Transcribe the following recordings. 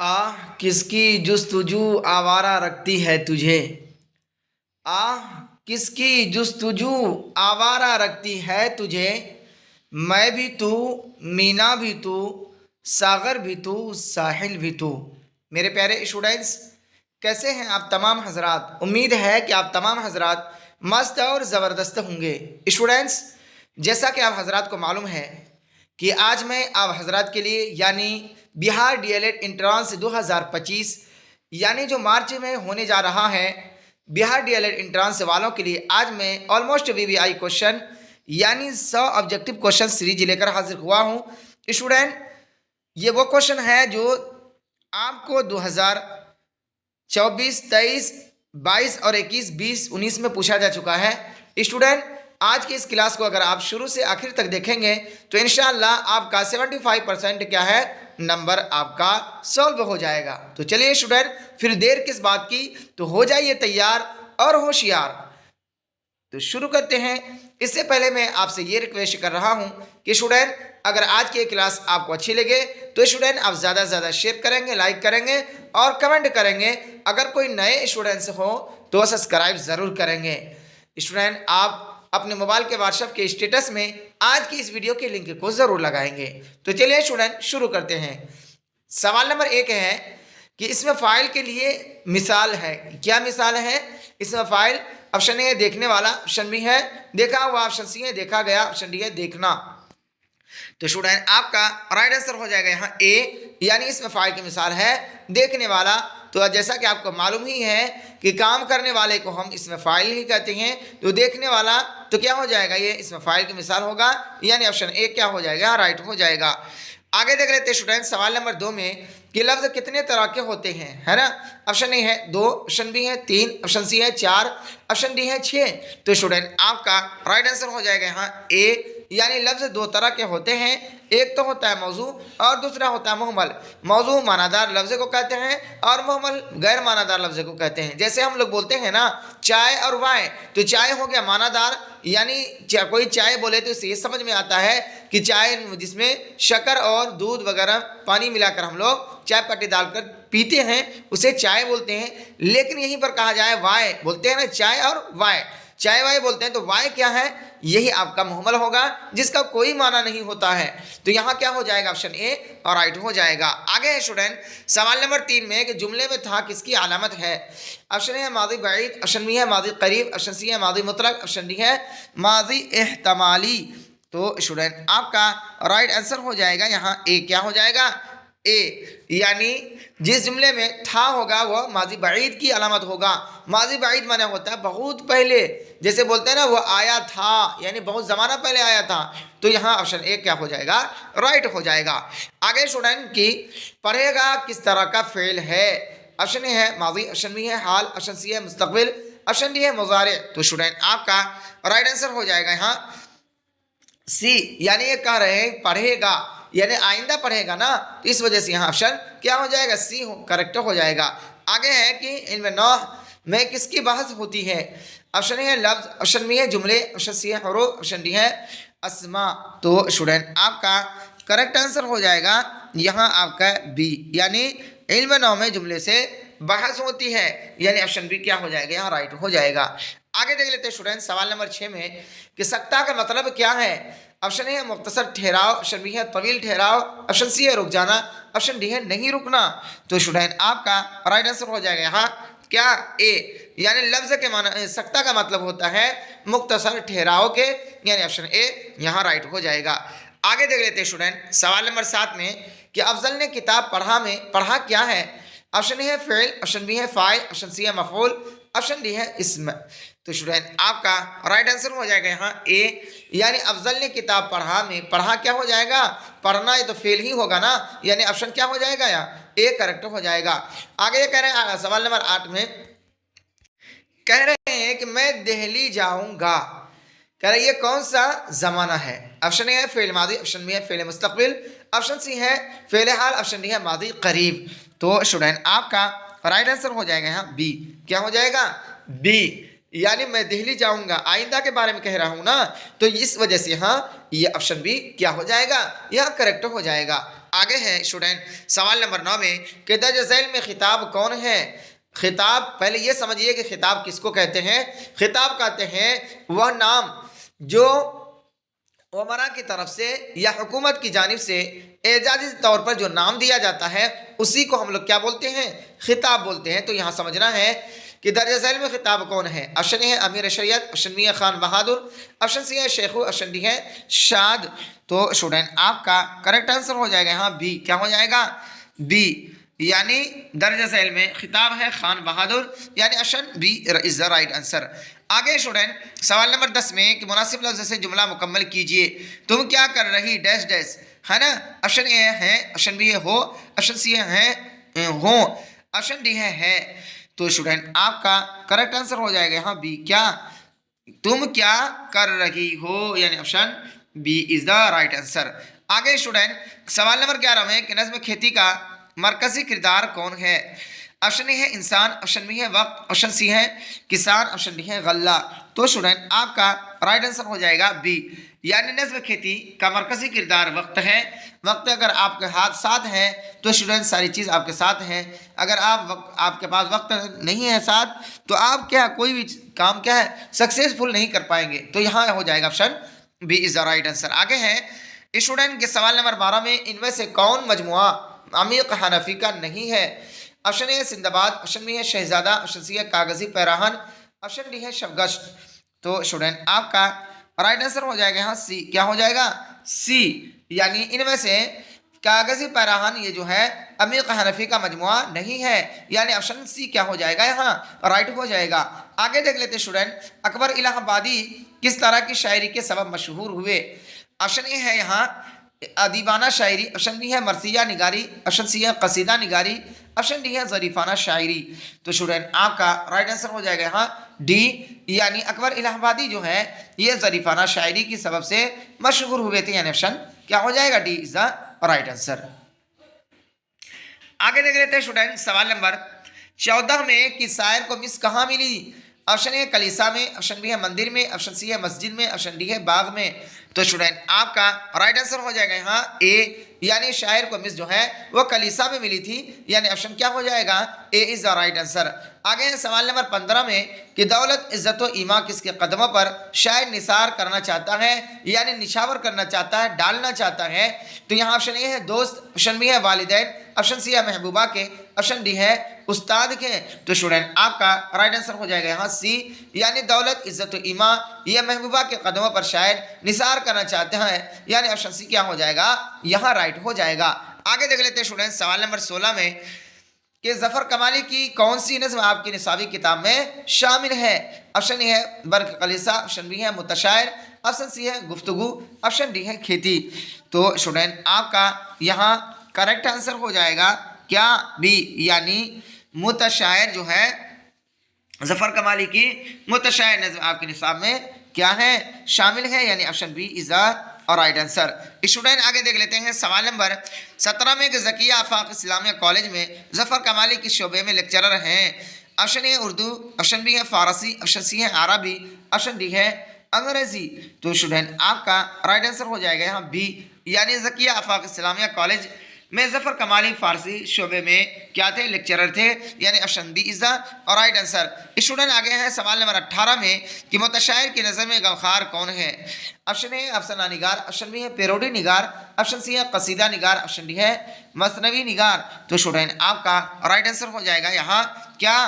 आह किसकी जुस्तजू आवारा रखती है तुझे। आह किसकी जुस्तजू आवारा रखती है तुझे। मैं भी तू, मीना भी तू, सागर भी तू, साहिल भी तू। मेरे प्यारे स्टूडेंट्स, कैसे हैं आप तमाम हजरात। उम्मीद है कि आप तमाम हजरात मस्त और ज़बरदस्त होंगे। स्टूडेंट्स, जैसा कि आप हजरात को मालूम है कि आज मैं आप हजरात के लिए यानी बिहार डीएलएड इंट्रांस 2025 यानी जो मार्च में होने जा रहा है, बिहार डीएलएड इंट्रांस वालों के लिए आज मैं ऑलमोस्ट वीवीआई क्वेश्चन यानी 100 ऑब्जेक्टिव क्वेश्चन सीरीज लेकर हाजिर हुआ हूँ। स्टूडेंट, ये वो क्वेश्चन है जो आपको 2024, 23, 22 और 21, 20, 19 में पूछा जा चुका है। स्टूडेंट, आज की इस क्लास को अगर आप शुरू से आखिर तक देखेंगे तो इंशाल्लाह आपका 75% क्या है नंबर आपका सॉल्व हो जाएगा। तो चलिए स्टूडेंट, फिर देर किस बात की, तो हो जाइए तैयार और होशियार। तो शुरू करते हैं। इससे पहले मैं आपसे ये रिक्वेस्ट कर रहा हूं कि स्टूडेंट, अगर आज की क्लास आपको अच्छी लगे तो स्टूडेंट आप ज़्यादा से ज़्यादा शेयर करेंगे, लाइक करेंगे और कमेंट करेंगे। अगर कोई नए स्टूडेंट्स हो तो सब्सक्राइब ज़रूर करेंगे। स्टूडेंट, आप अपने मोबाइल के व्हाट्सएप के स्टेटस में आज की इस वीडियो के लिंक को ज़रूर लगाएंगे। तो चलिए स्टूडेंट शुरू करते हैं। सवाल नंबर 1 है कि इसमें फाइल के लिए मिसाल है। क्या मिसाल है इसमें? फाइल ऑप्शन ए देखने वाला, ऑप्शन बी है देखा हुआ, ऑप्शन सी है देखा गया, ऑप्शन डी है देखना। तो स्टूडेंट आपका राइट आंसर हो जाएगा यहाँ ए, यानी इसमें फाइल की मिसाल है देखने वाला। तो जैसा कि आपको मालूम ही है कि काम करने वाले को हम इसमें फाइल ही कहते हैं, तो देखने वाला तो क्या हो जाएगा, ये इसमें फाइल की मिसाल होगा, यानी ऑप्शन ए क्या हो जाएगा, राइट हो जाएगा। आगे देख लेते हैं स्टूडेंट सवाल नंबर 2 में कि लफ्ज कितने तरह के होते हैं, है ना। ऑप्शन ए है 2, ऑप्शन बी है 3, ऑप्शन सी है 4, ऑप्शन डी है 6। तो स्टूडेंट आपका राइट आंसर हो जाएगा यहाँ ए, यानी लफ्ज 2 तरह के होते हैं। एक तो होता है मौजू और दूसरा होता है मुहमल। मौजू मानादार लफ्ज को कहते हैं और मुहमल गैर मानादार लफ्ज को कहते हैं। जैसे हम लोग बोलते हैं ना चाय और वाय, तो चाय हो गया मानादार, यानी कोई चाय बोले तो इससे ये समझ में आता है कि चाय जिसमें शक्कर और दूध वगैरह पानी मिलाकर हम लोग चाय पत्ती डालकर पीते हैं उसे चाय बोलते हैं। लेकिन यहीं पर कहा जाए वाय, बोलते हैं ना चाय और वाय, चाय वाय बोलते हैं, तो वाय क्या है, यही आपका मुहमल होगा जिसका कोई माना नहीं होता है। तो यहाँ क्या हो जाएगा, ऑप्शन ए और राइट हो जाएगा। आगे है स्टूडेंट सवाल नंबर 3 में कि जुमले में था किसकी अलामत है। ऑप्शन ए है माजी बैद, ऑप्शन बी है माजी करीब, ऑप्शन सी है माजी मुतलक, ऑप्शन डी है माजी एहतमाली। तो स्टूडेंट आपका राइट आंसर हो जाएगा यहाँ ए, क्या हो जाएगा, ए, यानी जिस जुमले में था होगा वह माजी बैद की अलामत होगा। माजी बैद माने होता है बहुत पहले, जैसे बोलते हैं ना वो आया था, यानी बहुत ज़माना पहले आया था। तो यहाँ ऑप्शन ए क्या हो जाएगा, राइट हो जाएगा। आगे स्टूडेंट की पढ़ेगा किस तरह का फेल है। ऑप्शन ए है माजी, ऑप्शन बी है हाल, ऑप्शन सी है मुस्तकबिल, ऑप्शन डी है मुजारे। तो स्टूडेंट आपका राइट आंसर हो जाएगा यहाँ सी, यानी ये कह रहे हैं पढ़ेगा यानी आइंदा पढ़ेगा ना, तो इस वजह से यहाँ ऑप्शन क्या हो जाएगा, सी करेक्ट हो जाएगा। आगे है कि इनमें नौ में किसकी बहस होती है। ऑप्शन ए है लफ्ज, ऑप्शन बी है जुमले, ऑप्शन सी है हुरूफ, ऑप्शन डी है अस्मा। तो स्टूडेंट आपका करेक्ट आंसर हो जाएगा यहाँ आपका बी, यानी इल्म नौ में जुमले से बहस होती है, यानी ऑप्शन बी क्या हो जाएगा, यहाँ राइट हो जाएगा। आगे देख लेते हैं स्टूडेंट सवाल नंबर 6 में कि सख्ता का मतलब क्या है। ऑप्शन ए है मुख्तसर ठहराव, ऑप्शन बी है तवील ठहराव, ऑप्शन सी है रुक जाना, ऑप्शन डी है नहीं रुकना। तो स्टूडेंट आपका राइट आंसर हो जाएगा यहाँ क्या, ए, यानी लफ्ज के माना सख्ता का मतलब होता है मुख्तसर ठहराव के, यानी ऑप्शन ए यहाँ राइट हो जाएगा। आगे देख लेते हैं स्टूडेंट सवाल नंबर 7 में कि अफजल ने किताब पढ़ा में पढ़ा क्या है। ऑप्शन ए है फेल, ऑप्शन बी है फाइल, ऑप्शन सी है मफूल, ऑप्शन डी है इसम। तो स्टूडेंट आपका राइट आंसर हो जाएगा यहाँ ए, यानी अफजल ने किताब पढ़ा में पढ़ा क्या हो जाएगा, पढ़ना ये तो फेल ही होगा ना, यानी ऑप्शन क्या हो जाएगा यहाँ ए करेक्ट हो जाएगा। आगे ये कह रहे हैं सवाल नंबर 8 में कह रहे हैं कि मैं दिल्ली जाऊंगा, कह रहे ये कौन सा जमाना है। ऑप्शन ए है फेल मादी, ऑप्शन बी है फेल मुस्तकबिल, ऑप्शन सी है फेल हाल, ऑप्शन डी है मादी करीब। तो स्टूडेंट आपका राइट आंसर हो जाएगा यहाँ बी, क्या हो जाएगा, बी, यानी मैं दिल्ली जाऊंगा आइंदा के बारे में कह रहा हूं ना, तो इस वजह से यहाँ ये ऑप्शन बी क्या हो जाएगा, यह करेक्ट हो जाएगा। आगे है स्टूडेंट सवाल नंबर 9 में कि दर्ज झैल में खिताब कौन है। खिताब, पहले ये समझिए कि खिताब किसको कहते हैं। खिताब कहते हैं वह नाम जो उमरा की तरफ से या हुकूमत की जानिब से एजाजी तौर पर जो नाम दिया जाता है उसी को हम लोग क्या बोलते हैं, खिताब बोलते हैं। तो यहाँ समझना है कि दर्ज झैल में खिताब कौन है। ऑप्शन ए है अमीर शरीयत, ऑप्शन बी है खान बहादुर, ऑप्शन सी है शेखू, ऑप्शन डी है शाद। तो स्टूडेंट आपका करेक्ट आंसर हो जाएगा यहाँ बी। क्या हो जाएगा, बी, यानी दर्ज झैल में खिताब है खान बहादुर, यानी option B is the right answer. आगे स्टूडेंट सवाल नंबर 10 में कि मुनासिब लफ्ज़ से जुमला मुकम्मल कीजिए। तुम क्या कर रही डैश डैश, है ना। ऑप्शन ए है, ऑप्शन बी है हो, ऑप्शन सी है हो, ऑप्शन डी है। तो स्टूडेंट आपका करेक्ट आंसर हो जाएगा यहाँ बी। क्या, तुम क्या कर रही हो, यानी option B is the right answer. आगे स्टूडेंट सवाल नंबर 11 में कि नज़्म खेती का मरकजी किरदार कौन है। ऑप्शन ए है इंसान, ऑप्शन बी है वक्त, ऑप्शन सी है किसान, ऑप्शन डी है गल्ला। तो स्टूडेंट आपका राइट आंसर हो जाएगा बी, यानी नज़्म खेती का मरकजी किरदार वक्त है। वक्त अगर आपके हाथ साथ है तो स्टूडेंट सारी चीज़ आपके साथ है। अगर आपके पास वक्त नहीं है साथ तो आप क्या कोई भी काम क्या है सक्सेसफुल नहीं कर पाएंगे। तो यहाँ हो जाएगा option B is the right answer. आगे है स्टूडेंट के सवाल नंबर 12 में इनमें से कौन मजमुआ अमीक हनफी का नहीं है। ऑप्शन ए सिंदाबाद, ऑप्शन बी है शहजादा, ऑप्शन सी है कागजी पैराहन, ऑप्शन डी है शबगश्त। तो स्टूडेंट आपका राइट आंसर हो जाएगा यहाँ सी। क्या हो जाएगा, सी, यानी इनमें से कागजी पैराहन ये जो है अमीक हनफी का मजमुआ नहीं है, यानी ऑप्शन सी क्या हो जाएगा यहाँ राइट हो जाएगा। आगे देख लेते स्टूडेंट अकबर इलाहाबादी किस तरह की शायरी के सबब मशहूर हुए। ऑप्शन ए है यहाँ अदीबाना शायरी, ऑप्शन बी है मरसिया निगारी, ऑप्शन सी है कसीदा निगारी, ऑप्शन डी है ज़रीफ़ाना शायरी। तो स्टूडेंट आपका राइट आंसर हो जाएगा यहाँ डी, यानी अकबर इलाहाबादी जो है ये ज़रीफ़ाना शायरी की सबब से मशहूर हुए थे, यानी ऑप्शन क्या हो जाएगा D is the right answer. आगे देख लेते हैं स्टूडेंट सवाल नंबर 14 में कि शायर को मिस कहाँ मिली। ऑप्शन ए कलीसा में, ऑप्शन बी है मंदिर में, ऑप्शन सी है मस्जिद में, ऑप्शन डी है बाग में। तो स्टूडेंट आपका राइट आंसर हो जाएगा यहाँ ए, यानी शायर को मिस जो है वो कलीसा में मिली थी, यानी ऑप्शन क्या हो जाएगा ए इज द राइट आंसर। आगे है सवाल नंबर 15 में कि दौलत इज्जत व ईमा किसके कदमों पर शायर निसार करना चाहता है, यानी निछावर करना चाहता है, डालना चाहता है। तो यहाँ ऑप्शन ए है दोस्त, ऑप्शन बी है वालिदैन, ऑप्शन सी है महबूबा के, ऑप्शन डी है उस्ताद के। तो स्टूडेंट आपका राइट आंसर हो जाएगा यहाँ सी, यानी दौलत इज्जत व ईमा यह महबूबा के कदमों पर शायर निसार करना चाहते हैं, यानी ऑप्शन सी क्या हो जाएगा यहाँ राइट हो जाएगा। आगे देख लेते हैं स्टूडेंट सवाल नंबर 16 में कि ज़फ़र कमाली की कौन सी नज़्म आपकी निसाबी किताब में शामिल है। ऑप्शन ए है बर्क़ कलीसा, ऑप्शन बी है मुतशायर, ऑप्शन सी है गुफ्तगू, ऑप्शन डी है खेती। तो स्टूडेंट आपका यहाँ करेक्ट आंसर हो जाएगा क्या बी, यानी मुतशायर जो है ज़फ़र कमाली की मुतशायर नज़्म आपके निसाब में क्या है शामिल है, यानी ऑप्शन बी इज द और राइट आंसर। स्टूडेंट आगे देख लेते हैं सवाल नंबर 17 में कि ज़किया आफाक इस्लामिया कॉलेज में ज़फ़र कमाली किस शोबे में लेक्चरर हैं। Option A Urdu, option B है फ़ारसी, ऑप्शन सी है अरबी, ऑप्शन डी है अंग्रेज़ी। तो स्टूडेंट आपका राइट आंसर हो जाएगा यहाँ बी, यानी ज़किया आफाक इस्लामिया कॉलेज में ज़फ़र कमाली फ़ारसी शोबे में क्या थे लेक्चरर थे, यानी ऑप्शन डी इज़ द और राइट आंसर। स्टूडेंट आगे हैं सवाल नंबर 18 में कि मुतशायर की नज़र में गमखार कौन है। ऑप्शन ए अफसाना निगार, ऑप्शन बी है पेरोडी निगार, ऑप्शन सी है कसीदा निगार, ऑप्शन डी है मसनवी निगार। तो स्टूडेंट आपका राइट आंसर हो जाएगा यहाँ क्या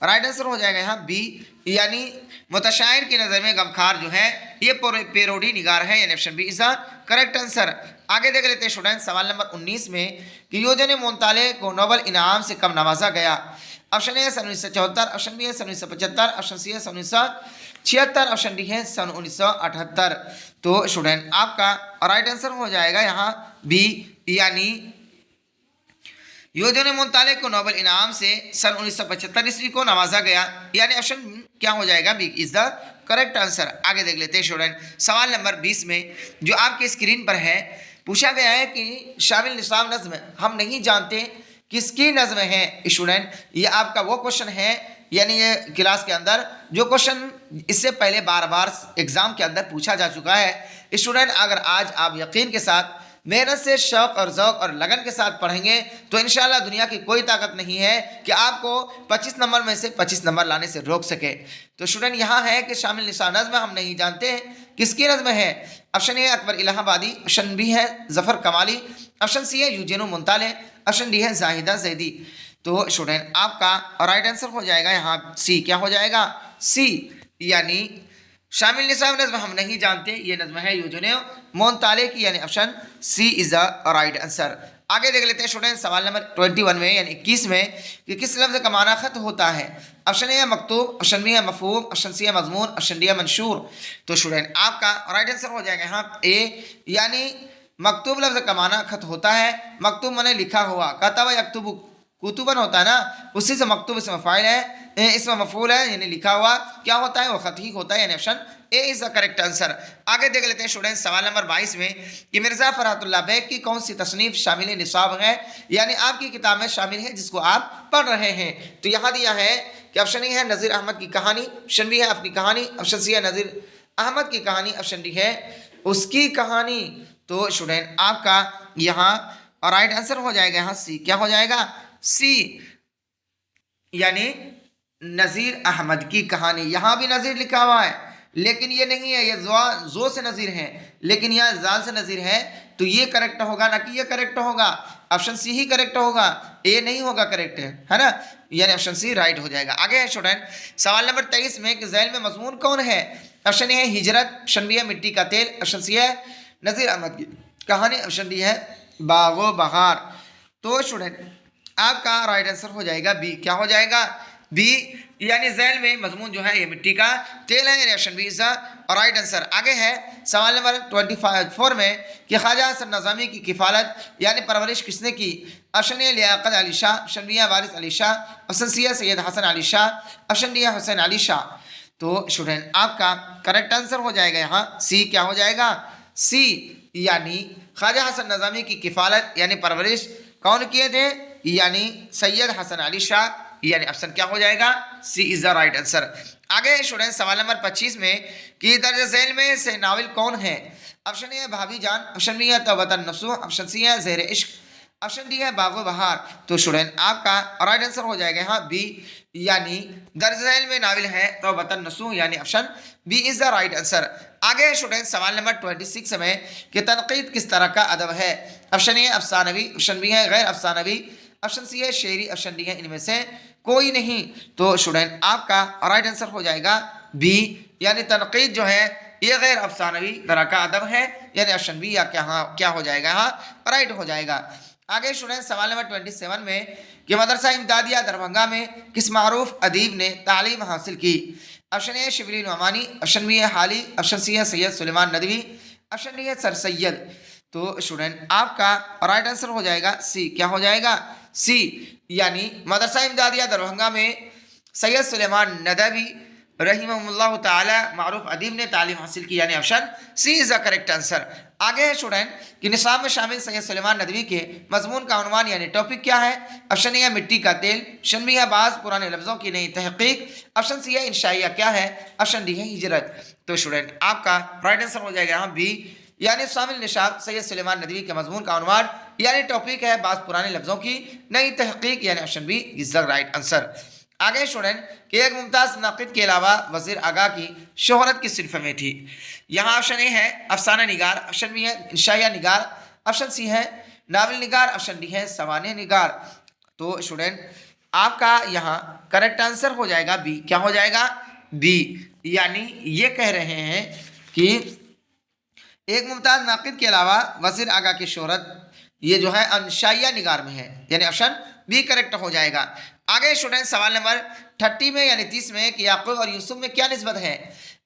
राइट आंसर हो जाएगा यहाँ बी, यानी मुतशायर की नज़र में गमखार जो है ये पेरोडी निगार है, यानी option B is the correct answer. आगे देख लेते हैं स्टूडेंट सवाल नंबर 19 में कि योजन मोंताले को नोबल इनाम से कब नवाजा गया। ऑप्शन ए सन 1974, ऑप्शन बी है सन 1975, ऑप्शन सी है सन 1976, ऑप्शन डी है सन 1978। तो स्टूडेंट आपका राइट आंसर हो जाएगा यहाँ बी, यानी योजन मोंताले को नोबल इनाम से सन 1975 ईस्वी को नवाजा गया, यानी ऑप्शन क्या हो जाएगा B is the correct answer. आगे देख लेते हैं स्टूडेंट सवाल नंबर 20 में जो आपके स्क्रीन पर है पूछा गया है कि शामिल निसाब नज़्म हम नहीं जानते किसकी नज़्म है। स्टूडेंट ये आपका वो क्वेश्चन है, यानी ये क्लास के अंदर जो क्वेश्चन इससे पहले बार बार एग्ज़ाम के अंदर पूछा जा चुका है। स्टूडेंट अगर आज आप यकीन के साथ मेहनत से, शौक और ज़ौक़ और लगन के साथ पढ़ेंगे तो इंशाअल्लाह दुनिया की कोई ताकत नहीं है कि आपको 25 नंबर में से 25 नंबर लाने से रोक सके। तो स्टूडेंट यहाँ है कि शामिल निशा नज़्म हम नहीं जानते हैं किसकी नज़्म है। Option A Akbar Allahabadi, option B है ज़फ़र कमाली, ऑप्शन सी है यूजेनो मुंताले, ऑप्शन डी है जाहिदा जैदी। तो स्टूडेंट आपका राइट आंसर हो जाएगा यहाँ सी। क्या हो जाएगा? सी, यानी शामिल निसाब नज़्म हम नहीं जानते, ये नज़्म है यूजेनो मुंताले की, यानी option C is the right answer. आगे देख लेते हैं स्टूडेंट सवाल नंबर 21 में यानी 21 में कि किस लफ्ज़ का माना ख़त होता है। ऑप्शन ए है मकतूब, ऑप्शन बी है मफ़हूम, ऑप्शन सी है मज़मून, ऑप्शन डी है मंशूर। तो स्टूडेंट आपका राइट आंसर हो जाएगा यहाँ ए, यानी मकतूब लफ्ज़ का माना ख़त होता है। मकतूब माने लिखा हुआ, कतब यक्तुबु कुतुबन होता है ना, उसी से मकतूब इसमें फ़ाइल है, इसमें मफ़ूल है, यानी लिखा हुआ क्या होता है, वो ख़त ही होता है, यानी option A is the correct answer. आगे देख लेते हैं स्टूडेंट सवाल नंबर 22 में कि मिर्ज़ा फ़रहतुल्लाह बेग की कौन सी तसनीफ़ शामिल निसाब है, यानी आपकी किताब में शामिल है जिसको आप पढ़ रहे हैं। तो यहाँ दिया है कि ऑप्शन ए है नज़ीर अहमद की कहानी, ऑप्शन बी है अपनी कहानी, ऑप्शन सी है नज़ीर अहमद की कहानी, ऑप्शन डी है उसकी कहानी। तो स्टूडेंट आपका यहाँ राइट आंसर हो जाएगा यहाँ सी। क्या हो जाएगा? सी, यानी नज़ीर अहमद की कहानी। यहाँ भी नज़ीर लिखा हुआ है लेकिन ये नहीं है, ये जो से नज़ीर है, लेकिन यहाँ जाल से नज़ीर है, तो ये करेक्ट होगा ना कि ये करेक्ट होगा, ऑप्शन सी ही करेक्ट होगा, ए नहीं होगा करेक्ट है ना, यानी ऑप्शन सी राइट हो जाएगा। आगे है स्टूडेंट सवाल नंबर 23 में कि झैल में मजमून कौन है। ऑप्शन ए है हिजरत, ऑप्शन बी है मिट्टी का तेल, ऑप्शन सी है नज़ीर अहमद की कहानी, ऑप्शन डी है बागो बहार। तो स्टूडेंट आपका राइट आंसर हो जाएगा बी। क्या हो जाएगा? बी, यानी झैल में मजमून जो है ये मिट्टी का तेल है, यानी option B is the right answer. आगे है सवाल नंबर 24 में कि ख्वाजा हसन नज़ामी की किफ़ालत यानी परवरिश किसने की। Option A Liaquat Ali Shah, option B है वारिस अली शाह, ऑप्शन सी है सैयद हसन अली शाह, ऑप्शन डी है हुसैन अली शाह। तो स्टूडेंट आपका करेक्ट आंसर हो जाएगा यहाँ सी। क्या हो जाएगा? सी, यानी ख्वाजा हसन नज़ामी की किफ़ालत यानी परवरिश कौन किए थे, यानी सैयद हसन अली शाह, यानी ऑप्शन क्या हो जाएगा? सी इज़ द राइट आंसर। आगे स्टूडेंट सवाल नंबर 25 में कि दर्ज झैल में से नावल कौन है। ऑप्शन ए है भाभी जान, ऑप्शन बी है तौबतन नसूह, ऑप्शन सी है ज़ेर इश्क, ऑप्शन डी है बागो बहार। तो स्टूडेंट आपका राइट आंसर हो जाएगा यहाँ बी, यानी दर्ज झैल में नावल है तौबतन नसूह, यानी option B is the right answer. आगे स्टूडेंट सवाल नंबर 26 में कि तनकीद किस तरह का अदब है। ऑप्शन ए अफसानवी, ऑप्शन बी है गैर अफसानवी, ऑप्शन सी है शेरी, ऑप्शन डी है इनमें से कोई नहीं। तो स्टूडेंट आपका राइट आंसर हो जाएगा बी, यानी तनकीद जो है ये गैर अफसानवी तरह का अदब है, यानी ऑप्शन बी या क्या हो जाएगा यहाँ राइट हो जाएगा। आगे स्टूडेंट सवाल नंबर 27 में कि मदरसा इमदादिया दरभंगा में किस मारूफ अदीब ने तालीम हासिल की। Option A Shibli Nomani, option B है हाली, ऑप्शन सी है सैयद सुलेमान नदवी, ऑप्शन डी है सर सैयद। तो स्टूडेंट आपका राइट आंसर हो जाएगा सी। क्या हो जाएगा? सी, यानी मदरसा इमदादिया दरभंगा में सैयद सुलेमान नदवी रहीमहुल्लाह ताला मारूफ अदीब ने तालीम हासिल की, यानी option C is the correct answer. आगे है स्टूडेंट कि निसाब में शामिल सैयद सुलेमान नदवी के मजमून का उन्वान यानी टॉपिक क्या है। ऑप्शन ए है मिट्टी का तेल, ऑप्शन बी है बाज़ पुराने लफ्ज़ों की नई तहकीक, ऑप्शन सी है इंशाइया क्या है, ऑप्शन डी है हिजरत। तो स्टूडेंट आपका राइट आंसर हो जाएगा यहाँ बी, यानी शामिल निशाब सैयद सुलेमान नदवी के मजमून का उन्वान यानी टॉपिक है बाज़ पुराने लफ्ज़ों की नई तहकीक, यानी option B is the right answer. आगे स्टूडेंट कि एक मुमताज़ नाक़िद के अलावा वज़ीर आगा की शोहरत किस सिनफ़ में थी। यहाँ ऑप्शन ए है अफसाना निगार, ऑप्शन बी है इंशाइया निगार, ऑप्शन सी है नावल निगार, ऑप्शन डी है सवाने निगार। तो स्टूडेंट आपका यहाँ करेक्ट आंसर हो जाएगा बी। क्या हो जाएगा? बी, यानी ये कह रहे हैं कि एक मुमताज़ नाक़िद के अलावा वज़ीर आगा की शोहरत ये जो है इंशाइया निगार में है, यानी ऑप्शन बी करेक्ट हो जाएगा। आगे स्टूडेंट सवाल नंबर 30 में यानी 30 में कि याकूब और यूसुफ में क्या निस्बत है।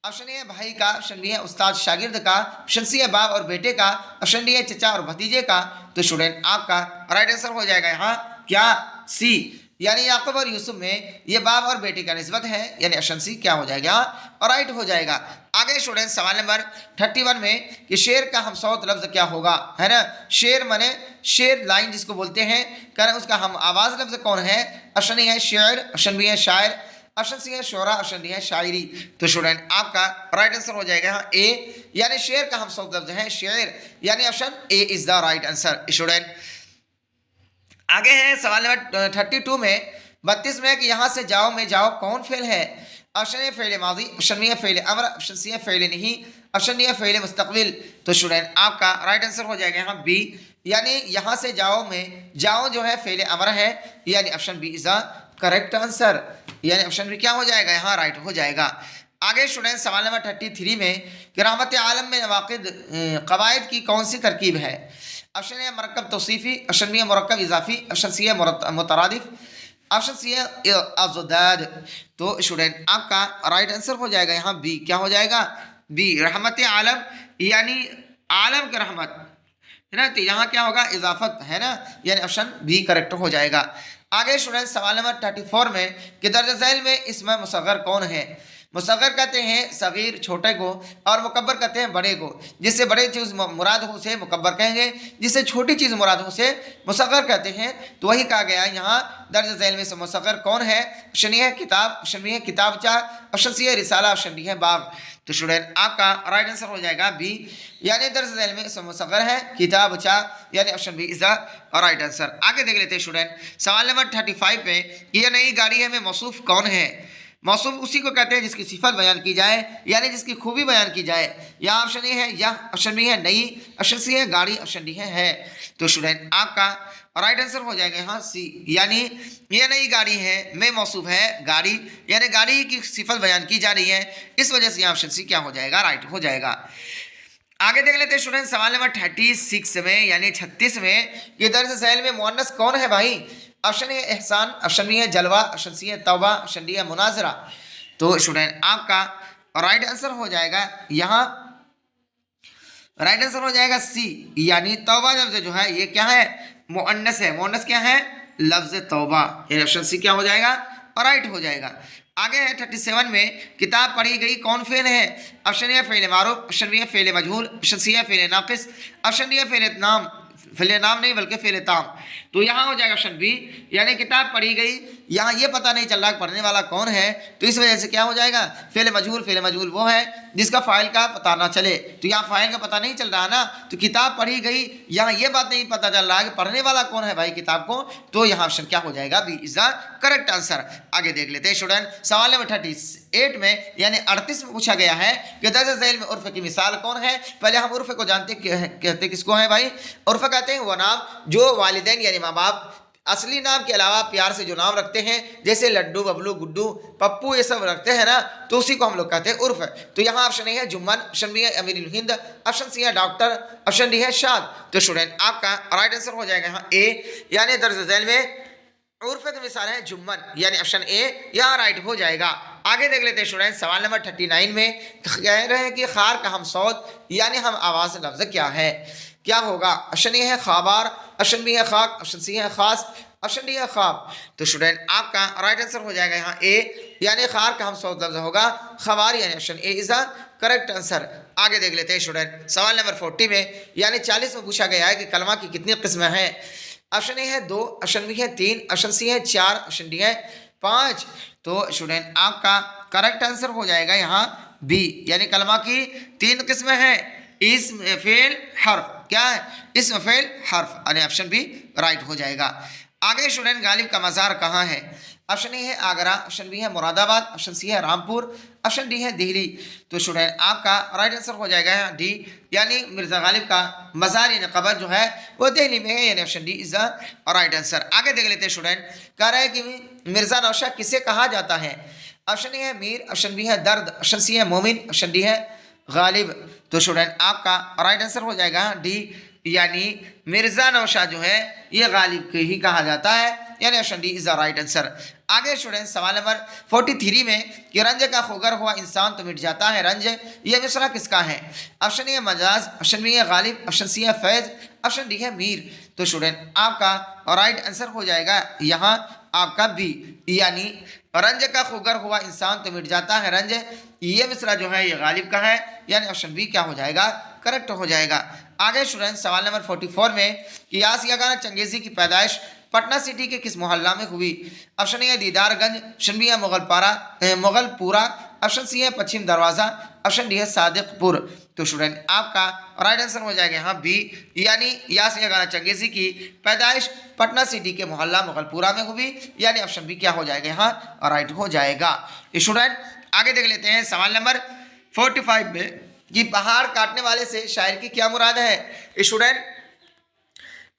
ऑप्शन ए है भाई का, ऑप्शन बी है उस्ताद शागिर्द का, ऑप्शन सी है बाप और बेटे का, ऑप्शन डी है चचा और भतीजे का। तो स्टूडेंट आपका राइट आंसर हो जाएगा यहाँ क्या? सी, यानी याकूब और यूसुफ में ये बाप और बेटे का निस्बत है, यानी ऑप्शन सी क्या हो जाएगा और राइट हो जाएगा। आगे स्टूडेंट सवाल नंबर 31 में कि शेर का हमसौत लफ्ज़ क्या होगा, है ना। शेर माने शेर लाइन जिसको बोलते हैं, कह रहे उसका हम आवाज़ लफ्ज़ कौन है। ऑप्शन ए है शेर, ऑप्शन बी है शायर, ऑप्शन सी है शोरा, ऑप्शन डी है शायरी। तो स्टूडेंट आपका राइट आंसर हो जाएगा यहाँ ए, यानी शेर का हम शब्द लफ्ज है शेर, यानी option A is the right answer. Student आगे है सवाल नंबर 32 में 32 में कि यहाँ से जाओ में जाओ कौन फेल है। ऑप्शन ए फेल माजी, ऑप्शन बी है फेल अमर, ऑप्शन सी है फेल नहीं, ऑप्शन डी है फेल मुस्तकबिल। तो स्टूडेंट आपका राइट आंसर हो जाएगा यहाँ बी, यानी यहाँ से जाओ में जाओ जो है फेल अमर है, यानी option B is the correct answer, यानी ऑप्शन बी क्या हो जाएगा यहाँ राइट हो जाएगा। आगे स्टूडेंट सवाल नंबर 33 में कि रहमत आलम में नवाकिद कवायद की कौन सी तरकीब है। ऑप्शन ए मरकब तौसीफ़ी, ऑप्शन बी है मरकब इजाफी, ऑप्शन सी है मुतरादिफ, ऑप्शन सी है अज़दाद। तो स्टूडेंट आपका राइट आंसर हो जाएगा यहाँ बी, क्या हो जाएगा बी, रहमत आलम यानी आलम की रहमत है ना, तो यहाँ क्या होगा इजाफत है ना, यानी ऑप्शन बी करेक्ट हो जाएगा। आगे स्टूडेंट सवाल नंबर 34 में कि दर्ज झैल में इसमें मुसग़र कौन है। मुसग़र कहते हैं सगीर छोटे को, और मुकब्बर कहते हैं बड़े को। जिससे बड़े चीज़ मुराद हो उसे मुकब्बर कहेंगे, जिससे छोटी चीज़ मुराद हो उसे मुसग़र कहते हैं। तो वही कहा गया है यहाँ दर्ज झैल में से मुसग़र कौन है। ऑप्शन ए है किताब, ऑप्शन बी है किताबचा, ऑप्शन सी है रिसाला, ऑप्शन डी है बाग। तो स्टूडेंट आपका राइट आंसर हो जाएगा बी, यानी दर्ज झैल में मुसग़र है किताबचा, यानी option B is the right answer. आगे देख लेते हैं स्टूडेंट सवाल नंबर 35 पे, ये नई गाड़ी है में मौसूफ कौन है। मौसूफ उसी को कहते हैं जिसकी सिफत बयान की जाए, यानी जिसकी खूबी बयान की जाए। या ऑप्शन ए है या, ऑप्शन बी है नई, ऑप्शन सी है गाड़ी, ऑप्शन डी है। तो स्टूडेंट आपका राइट आंसर हो जाएगा यहाँ सी, यानी ये नई गाड़ी है में मौसूफ है गाड़ी, यानी गाड़ी की सिफत बयान की जा रही है, इस वजह से यहाँ ऑप्शन सी क्या हो जाएगा राइट हो जाएगा। आगे देख लेते हैं स्टूडेंट सवाल नंबर 36 में यानी 36 में कि दर्ज झैल में मुअन्नस कौन है भाई। ऑप्शन ए एहसान, ऑप्शन बी है जलवा, ऑप्शन सी है तौबा, ऑप्शन डी है मुनाजरा। तो स्टूडेंट आपका राइट आंसर हो जाएगा यहाँ राइट आंसर हो जाएगा सी, यानी तौबा लफ्ज जो है ये क्या है मुअन्नस है। मुअन्नस क्या है लफ्ज तौबा, ये ऑप्शन सी क्या हो जाएगा और राइट हो जाएगा। आगे है 37 में किताब पढ़ी गई कौन फेल है। ऑप्शन ए फेल मारूफ, ऑप्शन बी है फेल मजहूल, ऑप्शन सी है फेल नाकिस, ऑप्शन डी है फेल नाम, फेल नाम नहीं बल्कि फेल ताम। तो यहाँ हो जाएगा ऑप्शन बी, यानी किताब पढ़ी गई, यहाँ ये पता नहीं चल रहा पढ़ने वाला कौन है, तो इस वजह से क्या हो जाएगा फेल मजहूल। फेल मजहूल वो है जिसका फाइल का पता ना चले, तो यहाँ फाइल का पता नहीं चल रहा ना, तो किताब पढ़ी गई, यहाँ ये बात नहीं पता चल रहा है कि पढ़ने वाला कौन है भाई किताब को, तो यहाँ ऑप्शन क्या हो जाएगा B is the correct answer. आगे देख लेते हैं स्टूडेंट सवाल नंबर 38 में यानी 38 में पूछा गया है कि दर्ज झैल में उर्फ की मिसाल कौन है। पहले हम उर्फ को जानते कहते किसको है भाई, उर्फ कहते हैं वो नाम जो वालिदैन यानी माँ बाप असली नाम के अलावा प्यार से जो नाम रखते हैं, जैसे लड्डू, बबलू, गुड्डू, पप्पू, ये सब रखते हैं ना, तो उसी को हम लोग कहते हैं उर्फ। तो यहाँ ऑप्शन ए है जुम्मन, ऑप्शन बी है अमीरुल हिंद, ऑप्शन सी है डॉक्टर, ऑप्शन डी है शाद। तो स्टूडेंट आपका राइट आंसर हो जाएगा यहाँ ए, यानी दर्ज झैल में उर्फ की मिसाल है जुम्मन, यानी ऑप्शन ए यहाँ राइट हो जाएगा। आगे देख लेते हैं स्टूडेंट सवाल नंबर 39 में कह रहे हैं कि खार का हम सौत यानी हम आवाज़ लफ्ज क्या है, क्या होगा। ऑप्शन ए है खाबार, ऑप्शन बी है खाक, ऑप्शन सी है खास, ऑप्शन डी है ख्वाब। तो स्टूडेंट आपका राइट आंसर हो जाएगा यहाँ ए, यानी खार का हम सौत लफ्ज होगा खबार, यानी option A is the correct answer. आगे देख लेते हैं स्टूडेंट सवाल नंबर 40 में यानी 40 में पूछा गया है कि कलमा की कितनी किस्में हैं। ऑप्शन ए है 2, ऑप्शन बी है 3, ऑप्शन सी है 4, ऑप्शन डी है 5। तो स्टूडेंट आपका करेक्ट आंसर हो जाएगा यहाँ बी, यानी कलमा की 3 किस्में हैं, इस्म फेल हर्फ, क्या है इस्म फेल हर्फ, यानी ऑप्शन बी राइट हो जाएगा। आगे स्टूडेंट गालिब का मज़ार कहाँ है। ऑप्शन ए है आगरा, ऑप्शन बी है मुरादाबाद, ऑप्शन सी है रामपुर, ऑप्शन डी है दिल्ली। तो स्टूडेंट आपका राइट आंसर हो जाएगा यहाँ डी, यानी मिर्ज़ा गालिब का मज़ार यानी कब्र जो है वो दिल्ली में है, यानी option D is the right answer. आगे देख लेते हैं स्टूडेंट, कह रहे हैं कि मिर्ज़ा नौशाद किसे कहा जाता है। ऑप्शन ए है मीर, ऑप्शन बी है दर्द, ऑप्शन सी है मोमिन, ऑप्शन डी है गालिब। तो स्टूडेंट आपका राइट आंसर हो जाएगा डी, यानी मिर्ज़ा नौशाद जो है ये गालिब के ही कहा जाता है, यानी option D is the right answer. आगे स्टूडेंट सवाल नंबर 43 में कि रंज का खुगर हुआ इंसान तो मिट जाता है रंज, ये मिसरा किसका है। ऑप्शन ए है मजाज, ऑप्शन बी है गालिब, ऑप्शन सी है फैज़, ऑप्शन डी है मीर। तो स्टूडेंट आपका राइट आंसर हो जाएगा यहाँ आपका बी, यानी रंज का खुगर हुआ इंसान तो मिट जाता है रंज, ये मिसरा जो है ये गालिब का है, यानी ऑप्शन बी क्या हो जाएगा करेक्ट हो जाएगा। आगे स्टूडेंट सवाल नंबर 44 में कि आसिया खान चंगेज़ी की पैदाइश पटना सिटी के किस मोहल्ला में हुई? ऑप्शन ए है दीदारगंज, ऑप्शन बी है मुगलपुरा, ऑप्शन सी है पश्चिम दरवाजा, ऑप्शन डी है सादिकपुर। तो स्टूडेंट आपका राइट आंसर हो जाएगा यहाँ बी, यानी यासिर यगाना चंगेजी की पैदाइश पटना सिटी के मोहल्ला मुगलपुरा में हुई, यानी ऑप्शन बी क्या हो जाएगा यहाँ राइट हो जाएगा। स्टूडेंट आगे देख लेते हैं सवाल नंबर 45 में कि पहाड़ काटने वाले से शायर की क्या मुराद है? स्टूडेंट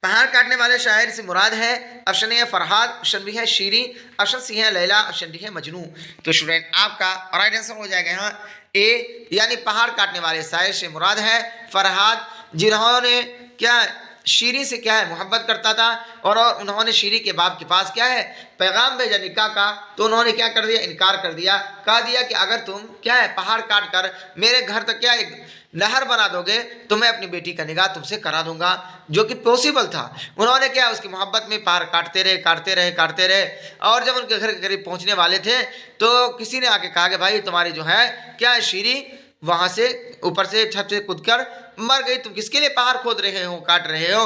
पहाड़ काटने वाले शायर से मुराद है ऑप्शन ए है फरहाद, ऑप्शन बी है शीरी, ऑप्शन सी है लैला, ऑप्शन डी है मजनू। तो स्टूडेंट आपका राइट आंसर हो जाएगा यहाँ ए, यानी पहाड़ काटने वाले शायर से मुराद है फरहाद, जिन्होंने क्या शीरी से क्या है मोहब्बत करता था और उन्होंने शीरी के बाप के पास क्या है पैगाम भेजा निकाह का, तो उन्होंने क्या कर दिया इनकार कर दिया, कह दिया कि अगर तुम क्या है पहाड़ काट कर मेरे घर तक क्या एक नहर बना दोगे तो मैं अपनी बेटी का निकाह तुमसे करा दूंगा, जो कि पॉसिबल था। उन्होंने क्या उसकी मोहब्बत में पहाड़ काटते रहे और जब उनके घर के करीब पहुंचने वाले थे तो किसी ने आके कहा कि भाई तुम्हारी जो है क्या है शीरी वहां से ऊपर से छत से कूदकर मर गई, तुम किसके लिए पहाड़ खोद रहे हो काट रहे हो?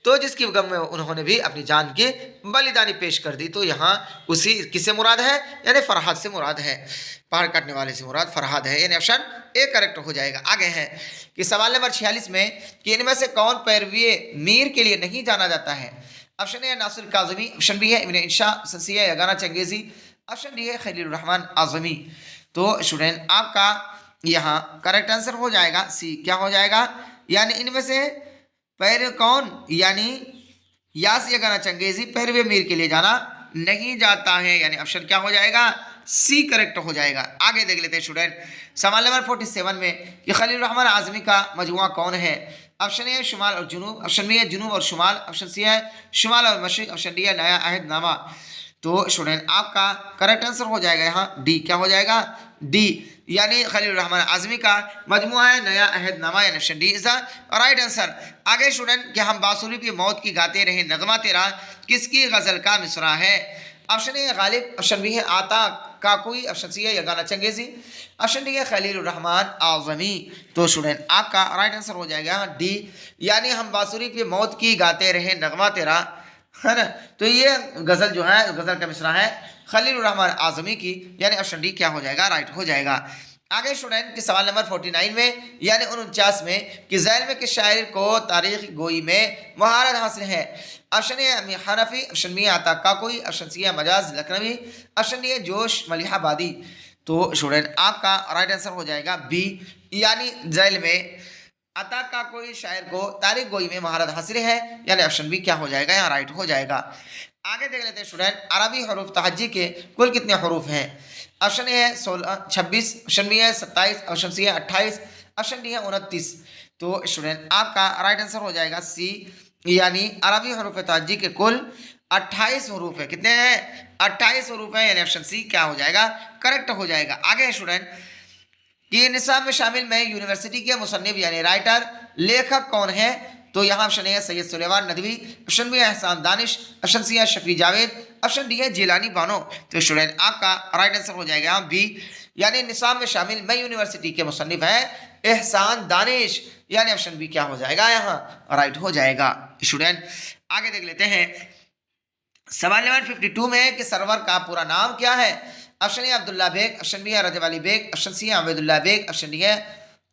तो जिसकी गम में उन्होंने भी अपनी जान की बलिदानी पेश कर दी। तो यहाँ उसी किससे मुराद है यानी फरहाद से मुराद है, पहाड़ काटने वाले से मुराद फरहाद है, यानी ऑप्शन ए करेक्ट हो जाएगा। आगे है कि सवाल नंबर 46 में कि इनमें से कौन पैरवी मीर के लिए नहीं जाना जाता है? ऑप्शन ए है नासिर काज़मी, ऑप्शन बी है इब्न इंशा, ऑप्शन सी है यगाना चंगेजी, ऑप्शन डी है खलील रहमान आज़मी। तो स्टूडेंट आपका यहाँ करेक्ट आंसर हो जाएगा सी, क्या हो जाएगा यानी इनमें से पैर कौन यानी यास यगाना चंगेजी पैरवे मीर के लिए जाना नहीं जाता है, यानी ऑप्शन क्या हो जाएगा सी करेक्ट हो जाएगा। आगे देख लेते हैं स्टूडेंट सवाल नंबर 47 में कि खलील रहमान आज़मी का मजमुआ कौन है? ऑप्शन ए शुमाल और जुनूब, ऑप्शन बी है जुनूब और शुमाल, ऑप्शन सी है शुमाल और मशरिक, ऑप्शन डी है नया अहदनामा। तो स्टूडेंट आपका करेक्ट आंसर हो जाएगा यहाँ डी, क्या हो जाएगा डी, यानी खलील रहमान आज़मी का मजमुआ है नया अहदनामा, यानी option D is the right answer. आगे स्टूडेंट कि हम बांसुरी की मौत की गाते रहे नगमा तेरा किसकी गजल का मिसरा है? Option A Ghalib, option B है आता का कोई, ऑप्शन सी है यगाना चंगेजी, ऑप्शन डी है खलील रहमान आज़मी। तो स्टूडेंट आपका राइट आंसर हो जाएगा डी, यानी हम बांसुरी की मौत की गाते रहे नगमा तेरा, है ना। तो ये गजल जो है गजल का मिसरा है खलील रहमान आज़मी की, यानी ऑप्शन डी क्या हो जाएगा राइट हो जाएगा। आगे स्टूडेंट के सवाल नंबर 49 में यानी 49 में कि झैल में किस शायर को तारीख गोई में महारत हासिल है? ऑप्शन ए अमी हनफी, ऑप्शन बी आता काकोई, ऑप्शन सी है मजाज लखनवी, ऑप्शन डी है जोश मलिहाबादी। तो स्टूडेंट आपका राइट आंसर हो जाएगा बी, यानी झैल में अता का कोई शायर को तारीख गोई में महारत हासिल है, यानी ऑप्शन बी क्या हो जाएगा यहाँ राइट हो जाएगा। आगे देख लेते हैं स्टूडेंट अरबी हरूफ तहज्जी के कुल कितने हरूफ हैं? ऑप्शन ए है 26, ऑप्शन बी है 27, ऑप्शन सी है 28, ऑप्शन डी है 29। तो स्टूडेंट आपका राइट आंसर हो जाएगा सी, यानी अरबी हरूफ तहज्जी के कुल 28 हरूफ है। कितने हैं 28 हरूफ है, यानी ऑप्शन सी क्या हो जाएगा करेक्ट हो जाएगा। आगे स्टूडेंट कि निसाब में शामिल में यूनिवर्सिटी के मुसन्निफ यानी राइटर लेखक कौन है? तो यहाँ ऑप्शन ए है सैयद सुलेमान नदवी, ऑप्शन बी है एहसान दानिश, ऑप्शन सी है शफी जावेद, ऑप्शन डी है जिलानी बानो। तो स्टूडेंट आपका राइट आंसर हो जाएगा यहाँ बी, यानी निसाब में शामिल मैं यूनिवर्सिटी के मुसन्निफ है एहसान दानिश, यानी ऑप्शन बी क्या हो जाएगा यहाँ राइट हो जाएगा। स्टूडेंट आगे देख लेते हैं सवाल नंबर 52 में कि सरवर का पूरा नाम क्या है? Option A Abdullah Beg, option B है रजब अली बेग, ऑप्शन सी है अबैदुल्ला बेग, ऑप्शन डी है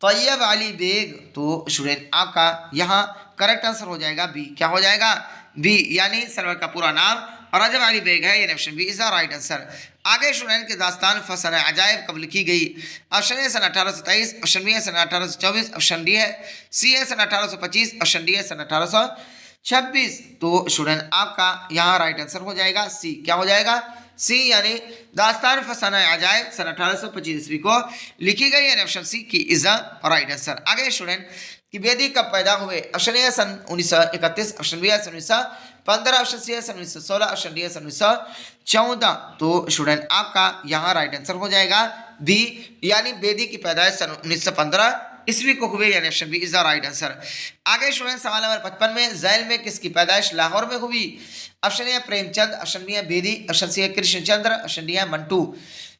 तैयब अली बेग। तो स्टूडेंट आपका यहाँ करेक्ट आंसर हो जाएगा बी, क्या हो जाएगा बी, यानी सरवर का पूरा नाम रजब अली बेग है, यानी option B is the right answer. आगे स्टूडेंट के दास्तान फसन अजायब कब लिखी गई? ऑप्शन ए सन 1823, ऑप्शन बी है सन 1824, ऑप्शन डी है सी है सन 1825, ऑप्शन डी है सन 1826। तो स्टूडेंट आपका यहाँ राइट आंसर हो जाएगा सी, क्या हो जाएगा सी, यानी दास्तान फसाना अजायब सन 1825 ईस्वी को लिखी गई, यानी ऑप्शन सी की इज द राइट आंसर। आगे स्टूडेंट कि बेदी कब पैदा हुए? ऑप्शन ए सन 1931, ऑप्शन बी है सन 1915, ऑप्शन सी है सन 1916, ऑप्शन डी है सन 1914। तो स्टूडेंट आपका यहाँ राइट आंसर हो जाएगा बी, यानी बेदी की पैदाइश सन 1915 ईस्वी को हुए, यानी option B is the right answer. आगे स्टूडेंट सवाल नंबर 55 में झैल में किसकी पैदाइश लाहौर में हुई? Option A Premchand, option B है बेदी, ऑप्शन सी है कृष्णचंद्र, ऑप्शन डी है मंटू।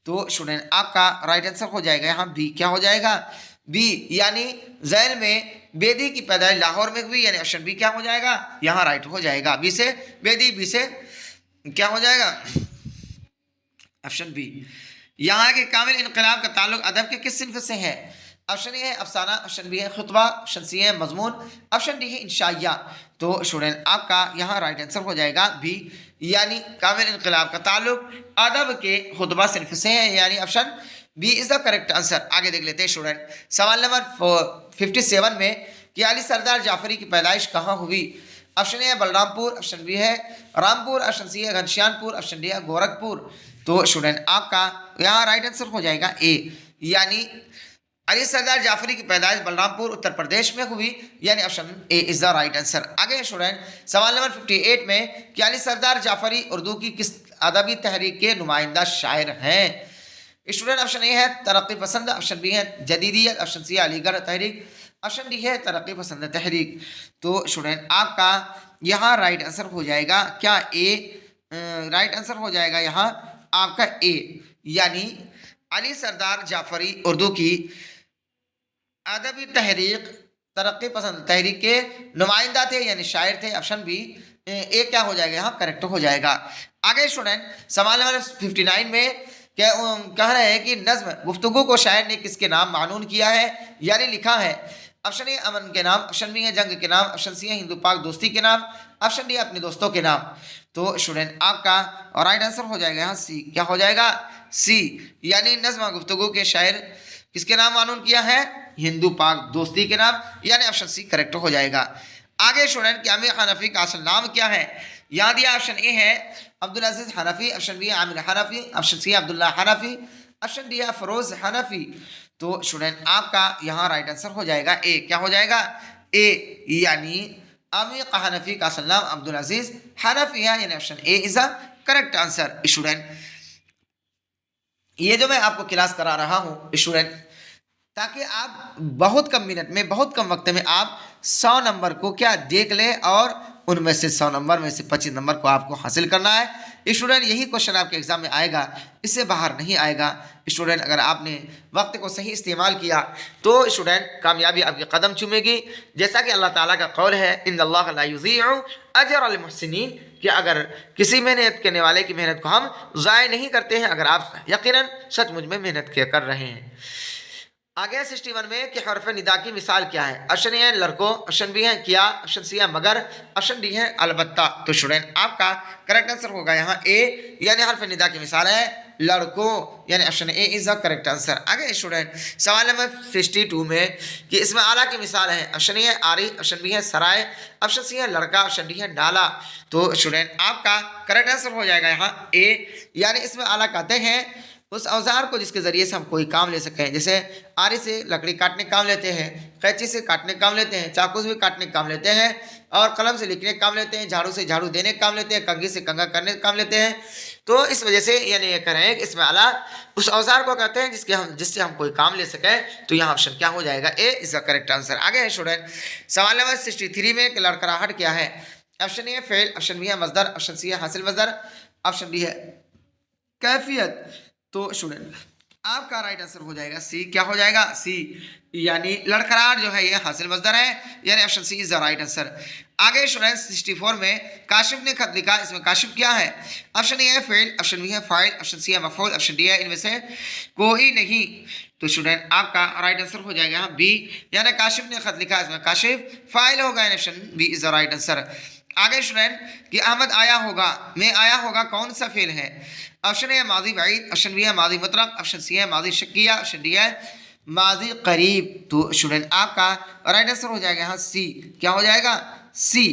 तो स्टूडेंट आपका राइट आंसर हो जाएगा यहाँ बी, क्या हो जाएगा बी, यानी झैल में बेदी की पैदाइश लाहौर में हुई, यानी ऑप्शन बी क्या हो जाएगा, यहाँ राइट हो जाएगा। बी से बेदी, बी से क्या हो जाएगा, ऑप्शन बी। यहाँ के कामिल इनकलाब का ताल्लुक अदब के किस सिन्फ से है? ऑप्शन ए है अफसाना, ऑप्शन बी है खुतबा, ऑप्शन सी है मजमून, ऑप्शन डी है इंशाइया। तो स्टूडेंट आपका यहाँ राइट आंसर हो जाएगा बी, यानी कामिल इनकलाब का ताल्लुक अदब के खुतबा सिन्फ से है, यानी option B is the correct answer. आगे देख लेते हैं स्टूडेंट, सवाल नंबर 57 में कि अली सरदार जाफरी की पैदाइश कहाँ हुई? ऑप्शन ए है बलरामपुर, ऑप्शन बी है रामपुर, ऑप्शन सी है घनश्यामपुर, ऑप्शन डी है गोरखपुर। तो स्टूडेंट आपका यहाँ राइट आंसर हो जाएगा ए, यानी अली सरदार जाफरी की पैदाइश बलरामपुर उत्तर प्रदेश में हुई, यानी option A is the right answer. आगे स्टूडेंट सवाल नंबर 58 में कि अली सरदार जाफरी उर्दू की किस अदबी तहरीक के नुमाइंदा शायर हैं? स्टूडेंट ऑप्शन ए है तरक्की पसंद, ऑप्शन बी है जदीदियत, ऑप्शन सी है अलीगढ़ तहरीक, ऑप्शन डी है तरक्की पसंद तहरीक। तो स्टूडेंट आपका यहाँ राइट आंसर हो जाएगा क्या ए, राइट आंसर हो जाएगा यहाँ आपका ए, यानी अली सरदार जाफरी उर्दू की अदबी तहरीक तरक्की पसंद तहरीक के नुमाइंदा थे, यानी शायर थे। ऑप्शन बी ए क्या हो जाएगा, यहाँ करेक्ट हो जाएगा। आगे स्टूडेंट सवाल नंबर 59 में क्या कह रहे हैं कि नज्म गुफ्तगू को शायर ने किसके नाम मानून किया है, यानी लिखा है? ऑप्शन ए अमन के नाम, ऑप्शन बी है जंग के नाम, ऑप्शन सी है हिंदू पाक दोस्ती के नाम, ऑप्शन डी अपने दोस्तों के नाम। तो स्टूडेंट आपका राइट आंसर हो जाएगा यहाँ सी, क्या हो जाएगा सी, यानी नज्म गुफ्तगू के शायर किसके नाम मानून किया है, हिंदू पाक दोस्ती के नाम, यानी ऑप्शन सी करेक्ट हो जाएगा। आगे स्टूडेंट कि आमिर हनफी का असल नाम क्या है? यहाँ दिया ऑप्शन ए है अब्दुल अजीज हनफी, ऑप्शन बी है आमिर हनफी, ऑप्शन सी है अब्दुल्ला हनफी, ऑप्शन डी है फरोज हनफी। तो स्टूडेंट आपका यहाँ राइट आंसर हो जाएगा ए, क्या हो जाएगा ए, यानी आमिर हनफी का असल नाम अब्दुल अजीज हनफी है, यानी option A is the correct answer. Student ये जो मैं आपको क्लास करा रहा हूँ स्टूडेंट, ताकि आप बहुत कम मिनट में बहुत कम वक्त में आप 100 नंबर को क्या देख लें, और उनमें से 100 नंबर में से 25 नंबर को आपको हासिल करना है। स्टूडेंट यही क्वेश्चन आपके एग्जाम में आएगा, इससे बाहर नहीं आएगा। स्टूडेंट अगर आपने वक्त को सही इस्तेमाल किया तो स्टूडेंट कामयाबी आपके कदम चूमेगी, जैसा कि अल्लाह ताला का कौल है इन्नल्लाह ला युज़ीउ अजर अल मुहसिनीन, कि अगर किसी मेहनत करने वाले की मेहनत को हम ज़ाय नहीं करते हैं, अगर आप यकीनन सचमुच में मेहनत कर रहे हैं। आगे 61 में कि हरफ निदा की मिसाल क्या है? ऑप्शन ए है लड़कों, ऑप्शन बी है किया, ऑप्शन सी है मगर, ऑप्शन डी है अलबत्ता। तो स्टूडेंट आपका करेक्ट आंसर होगा यहाँ ए, यानी हरफ निदा की मिसाल है लड़कों, यानी option A is the correct answer. आगे स्टूडेंट सवाल नंबर 62 में कि इसमें आला की मिसाल है, ऑप्शन ए है आरी, ऑप्शन बी है सराय, ऑप्शन सी है लड़का, ऑप्शन डी है नाला। तो स्टूडेंट आपका करेक्ट आंसर हो जाएगा यहाँ ए, यानी इसमें आला कहते हैं उस औजार को जिसके ज़रिए से हम कोई काम ले सकें। जैसे आरी से लकड़ी काटने काम लेते हैं, कैंची से काटने काम लेते हैं, चाकू से भी काटने काम लेते हैं, और कलम से लिखने काम लेते हैं, झाड़ू से झाड़ू देने काम लेते हैं, कंघी से कंघा करने काम लेते हैं। तो इस वजह से यानी ये कह रहे हैं कि इसमें आला उस औजार को कहते हैं जिससे हम कोई काम ले सकें। तो यहाँ ऑप्शन क्या हो जाएगा ए इज द करेक्ट आंसर। आगे है स्टूडेंट सवाल नंबर 63 में कि लड़खड़ाहट क्या है? ऑप्शन ए है फेल, ऑप्शन बी है मजदर, ऑप्शन सी है हासिल मजदर, ऑप्शन डी है कैफियत। तो स्टूडेंट आपका राइट आंसर हो जाएगा सी, क्या हो जाएगा सी, यानी लड़खड़ाहट जो है ये हासिल मजदर है, यानी option C is the right answer. आगे स्टूडेंट 64 में काशिफ ने खत लिखा, इसमें काशिफ क्या है? ऑप्शन ए है फेल, ऑप्शन बी है फाइल, ऑप्शन सी है मफऊल, ऑप्शन डी है इनमें से कोई नहीं। तो स्टूडेंट आपका राइट आंसर हो जाएगा यहाँ बी, यानी काशिफ ने खत लिखा, इसमें काशिफ फाइल होगा, यानी option B is the right answer. आगे स्टूडेंट कि अहमद आया होगा में आया होगा कौन सा फेल है? ऑप्शन ए माजी बाइद, ऑप्शन बी है माजी मुतलक, ऑप्शन सी है माजी शक्किया, ऑप्शन डी है माजी करीब। तो स्टूडेंट आपका राइट आंसर हो जाएगा यहाँ सी, क्या हो जाएगा सी,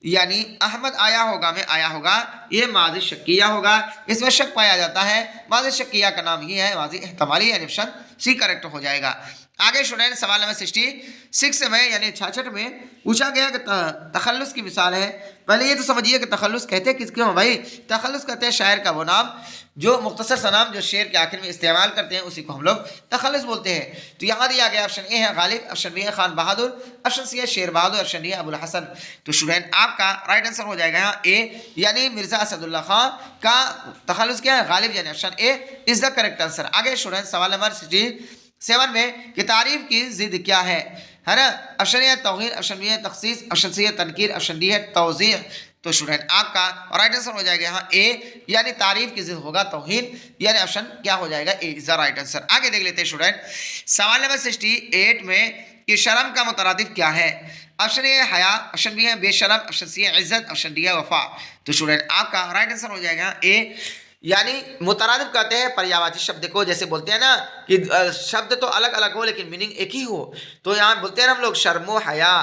यानी अहमद आया होगा में आया होगा ये माजी शक्किया होगा, इसमें शक पाया जाता है, माजी शक्किया का नाम ही है माजी एहतमाली, यानी ऑप्शन सी करेक्ट हो जाएगा। आगे स्टूडेंट सवाल नंबर 66 में यानी 66 में पूछा गया कि तखल्लुस की मिसाल है। पहले ये तो समझिए कि तखल्लुस कहते किसको हैं भाई? तखल्लुस कहते हैं शायर का वो नाम जो मुख्तसर सा नाम जो शेर के आखिर में इस्तेमाल करते हैं, उसी को हम लोग तखल्लुस बोलते हैं। तो यहाँ दिया गया ऑप्शन ए है गालिब, ऑप्शन बी है खान बहादुर, ऑप्शन सी है शेर बहादुर, ऑप्शन डी है अबुल हसन। तो स्टूडेंट आपका राइट आंसर हो जाएगा यहाँ ए, यानी मिर्जा असदुल्ला खां का तखल्लुस क्या है? गालिब, यानी option A is the correct answer. आगे स्टूडेंट सवाल नंबर 7 में कि तारीफ की जिद क्या है ना। ऑप्शन ए तौहीन, ऑप्शन बी है तखसीस, ऑप्शन सी है तनकीर, ऑप्शन डी है तौज़ीह। तो स्टूडेंट आपका राइट आंसर हो जाएगा यहाँ ए, यानी तारीफ की जिद होगा तौहीन, यानी ऑप्शन क्या हो जाएगा ए इज द राइट आंसर। आगे देख लेते हैं स्टूडेंट सवाल नंबर 68 में कि शर्म का मुतरादिफ क्या है। ऑप्शन ए हया, ऑप्शन बी है बेशरम, ऑप्शन सी है इज्जत, ऑप्शन डी है वफा। तो स्टूडेंट आपका राइट आंसर हो जाएगा ए, यानी मुतरादिफ कहते हैं पर्यायवाची शब्द को, जैसे बोलते हैं ना कि शब्द तो अलग अलग हो लेकिन मीनिंग एक ही हो, तो यहाँ बोलते हैं ना हम लोग शर्मो हया,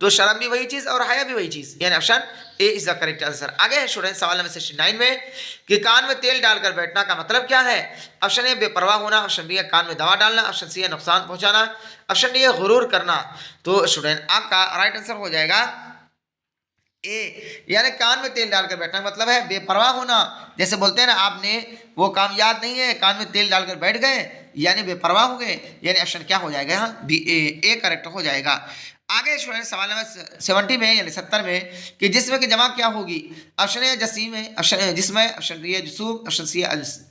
तो शर्म भी वही चीज़ और हया भी वही चीज़, यानी option A is the correct answer. आगे है स्टूडेंट सवाल नंबर 69 में कि कान में तेल डालकर बैठना का मतलब क्या है। ऑप्शन ए बेपरवाह होना, ऑप्शन बी है कान में दवा डालना, ऑप्शन सी है नुकसान पहुंचाना, ऑप्शन डी है गुरूर करना। तो स्टूडेंट आपका राइट आंसर हो जाएगा ए, यानी कान में तेल डालकर बैठना मतलब है बेपरवाह होना, जैसे बोलते हैं ना आपने वो काम याद नहीं है कान में तेल डालकर बैठ गए, यानी बेपरवाह हो गए, यानी ऑप्शन क्या हो जाएगा यहाँ बी ए करेक्ट हो जाएगा। आगे स्टूडेंट सवाल नंबर 70 में यानी 70 में कि जिस्म की जमा क्या होगी। ऑप्शन ए जसीम है, ऑप्शन जिस्म है, ऑप्शन बी है जुसूम, ऑप्शन सी है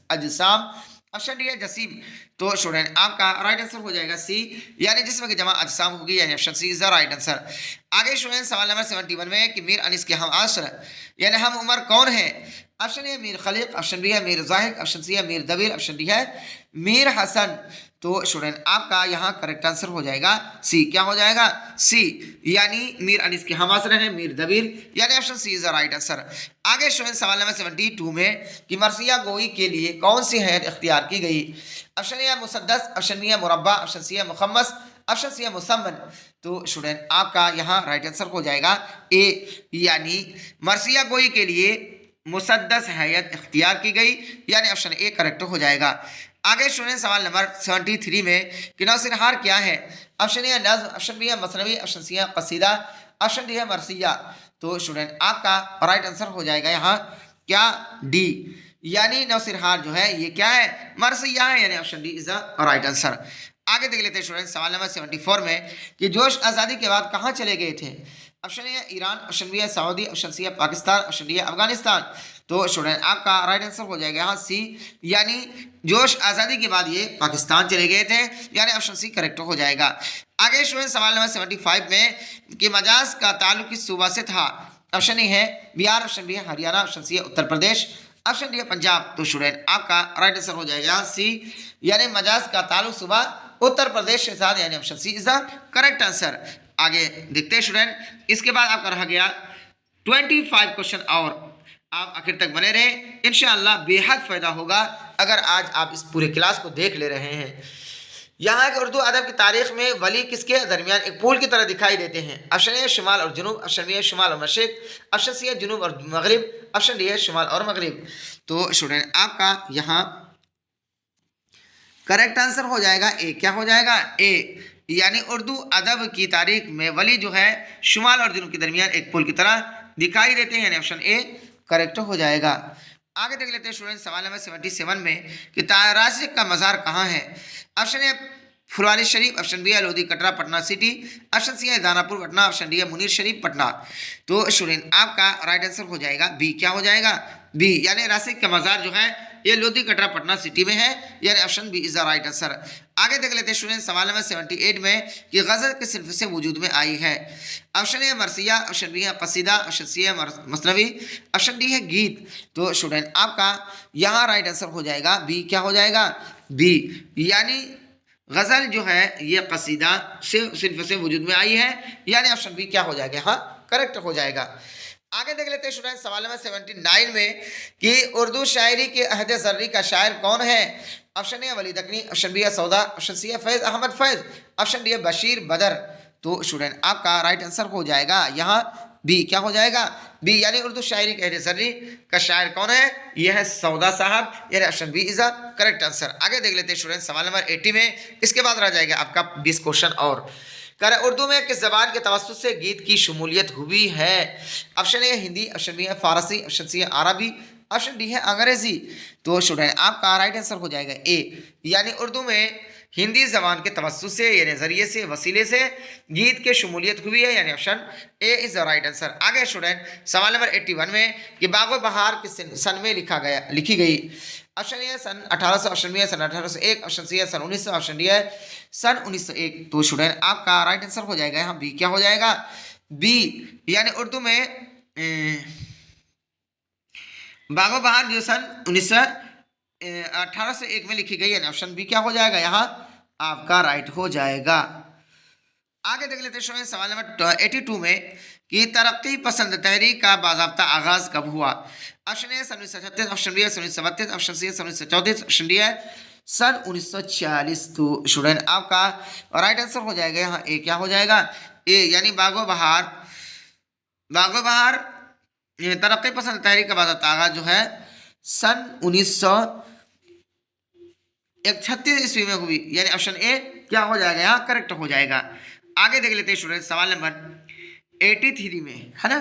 अजसाम, ऑप्शन डी है जसीम। तो स्टूडेंट आपका राइट आंसर हो जाएगा सी, यानी जिस्म की जमा अजसाम होगी, यानी option C is the right answer. आगे स्टूडेंट सवाल नंबर 71 में कि मीर अनिस के हम आसर यानी हम उम्र कौन है। Option A Mir Khaliq, option B है मीर जाहिद, ऑप्शन सी है मीर दबीर, ऑप्शन डी है मीर हसन। तो स्टूडेंट आपका यहाँ करेक्ट आंसर हो जाएगा सी, क्या हो जाएगा सी, यानी मीर अनिस के हम आसर हैं मीर दबीर, यानी option C is the right answer. आगे स्टूडेंट सवाल नंबर 72 में कि मरसिया गोई के लिए कौन सी हैत इख्तियार की गई। ऑप्शन ए है मुसद्दस, ऑप्शन बी है मुरब्बा, ऑप्शन सी है मुखम्मस, ऑप्शन सी है मुसम्मन। तो स्टूडेंट आपका यहाँ राइट आंसर हो जाएगा ए, यानी मरसिया गोई के लिए मुसद्दस हैत इख्तियार की गई, यानी ऑप्शन ए करेक्ट हो जाएगा। आगे स्टूडेंट सवाल नंबर 73 में कि नौसिनहार क्या है। ऑप्शन ए है नज़्म, ऑप्शन बी है मसनवी, ऑप्शन सी है कसीदा, ऑप्शन डी है मरसिया। तो स्टूडेंट आपका राइट आंसर हो जाएगा यहाँ क्या डी, यानी नौसिनहार जो है ये क्या है मरसिया है, यानी option D is the right answer. आगे देख लेते हैं स्टूडेंट सवाल नंबर 74 में कि जोश आज़ादी के बाद कहाँ चले गए थे। ऑप्शन ए है ईरान, ऑप्शन बी है सऊदी, ऑप्शन सी है पाकिस्तान, ऑप्शन डी है अफगानिस्तान। तो स्टूडेंट आपका राइट आंसर हो जाएगा यहाँ सी, यानी जोश आज़ादी के बाद ये पाकिस्तान चले गए थे, यानी ऑप्शन सी करेक्ट हो जाएगा। आगे स्टूडेंट सवाल नंबर 75 में कि मजाज का ताल्लुक किस सूबा से था। ऑप्शन ए है बिहार, ऑप्शन बी है हरियाणा, ऑप्शन सी है उत्तर प्रदेश, ऑप्शन डी है पंजाब। तो स्टूडेंट आपका राइट आंसर हो जाएगा सी, यानी मजाज का ताल्लुक सूबा उत्तर प्रदेश के साथ, यानी option C is the correct answer. आगे देखते हैं स्टूडेंट इसके बाद आपका रह गया 25 क्वेश्चन, और आप आखिर तक बने रहें, इंशाअल्लाह बेहद फ़ायदा होगा अगर आज आप इस पूरे क्लास को देख ले रहे हैं। यहाँ के उर्दू अदब की तारीख में वली किसके दरमियान एक पुल की तरह दिखाई देते हैं। ऑप्शन ए शुमाल और जुनूब, ऑप्शन बी है शुमाल और मशरिक, ऑप्शन सी है जुनूब और मगरिब, ऑप्शन डी है शुमाल और मगरिब। तो स्टूडेंट आपका यहाँ करेक्ट आंसर हो जाएगा ए, क्या हो जाएगा ए, यानी उर्दू अदब की तारीख में वली जो है शुमाल और जुनूब के दरमियान एक पुल की तरह दिखाई देते हैं, यानी ऑप्शन ए करेक्ट हो जाएगा। आगे देख लेते हैं स्टूडेंट सवाल नंबर 77 में कि ताराशिक का मज़ार कहाँ है। Option A Phulwari Sharif, option B है Lodhi Katra Patna city, option C है दानापुर पटना, ऑप्शन डी है मुनीर शरीफ पटना। तो स्टूडेंट आपका राइट आंसर हो जाएगा बी, क्या हो जाएगा बी, यानी राशिक का मज़ार जो है ये लोधी कटरा पटना सिटी में है, यानी option B is the right answer. आगे देख लेते हैं स्टूडेंट सवाल नंबर 78 में कि गज़ल किस सिल्सिले से वजूद में आई है। ऑप्शन ए मरसिया, ऑप्शन बी है कसीदा, ऑप्शन सी है मसनवी, ऑप्शन डी है गीत। तो स्टूडेंट आपका यहाँ राइट आंसर हो जाएगा बी, क्या हो जाएगा बी, यानी गज़ल जो है ये कसीदा से सिल्सिले से वजूद में आई है, यानी ऑप्शन बी क्या हो जाएगा हाँ करेक्ट हो जाएगा। आगे देख लेते हैं स्टूडेंट सवाल नंबर 79 में कि उर्दू शायरी के अहद ज़र्री का शायर कौन है। Option A Wali Dakani, option B है सौदा, ऑप्शन सी है फैज़ अहमद फैज़, ऑप्शन डी है बशीर बदर। तो स्टूडेंट आपका राइट आंसर हो जाएगा यहाँ बी, क्या हो जाएगा बी, यानी उर्दू शायरी के अहद ज़र्री का शायर कौन है, यह है सौदा साहब, यानी option B is the correct answer. आगे देख लेते हैं स्टूडेंट सवाल नंबर 80 में, इसके बाद रह जाएगा आपका 20 क्वेश्चन और कह रहे उर्दू में किस ज़बान के तवस्सुत से गीत की शमूलियत हुई है। Option A Hindi, option B है फ़ारसी, ऑप्शन सी है अरबी, ऑप्शन डी है अंग्रेज़ी। तो स्टूडेंट आपका राइट आंसर हो जाएगा ए, यानी उर्दू में हिंदी ज़बान के तवस्सुत से यानी ज़रिए से वसीले से गीत के शमूलियत हुई है, यानी option A is the right answer. आगे स्टूडेंट सवाल नंबर 81 में कि बागो बहार किस सन में लिखी गई। ऑप्शन ए है सन 1800, ऑप्शन बी है सन 1801, ऑप्शन सी है सन 1900, ऑप्शन डी है सन 1901। तो स्टूडेंट आपका राइट आंसर हो जाएगा यहाँ बी। क्या हो जाएगा? बी, यानी उर्दू में बागो बहार जो सन 1801 में लिखी गई है। ऑप्शन बी क्या हो जाएगा यहाँ आपका राइट हो जाएगा। आगे देख लेते हैं सवाल नंबर 82 में कि तरक्की पसंद तहरीक का बाज़ाब्ता आगाज कब हुआ? ऑप्शन ए सन 1936, ऑप्शन बी है सन 1932, ऑप्शन सी है सन 1934, ऑप्शन डी है सन 1940। तो स्टूडेंट आपका राइट आंसर हो जाएगा यहाँ ए। क्या हो जाएगा? ए, यानी बागो बहार तरक्की पसंद तहरीक का बाज़ाब्ता आगाज जो है सन 1936 ईस्वी में हुई, यानी ऑप्शन ए क्या हो जाएगा यहाँ करेक्ट हो जाएगा। आगे देख लेते हैं स्टूडेंट सवाल नंबर 83 में, है ना,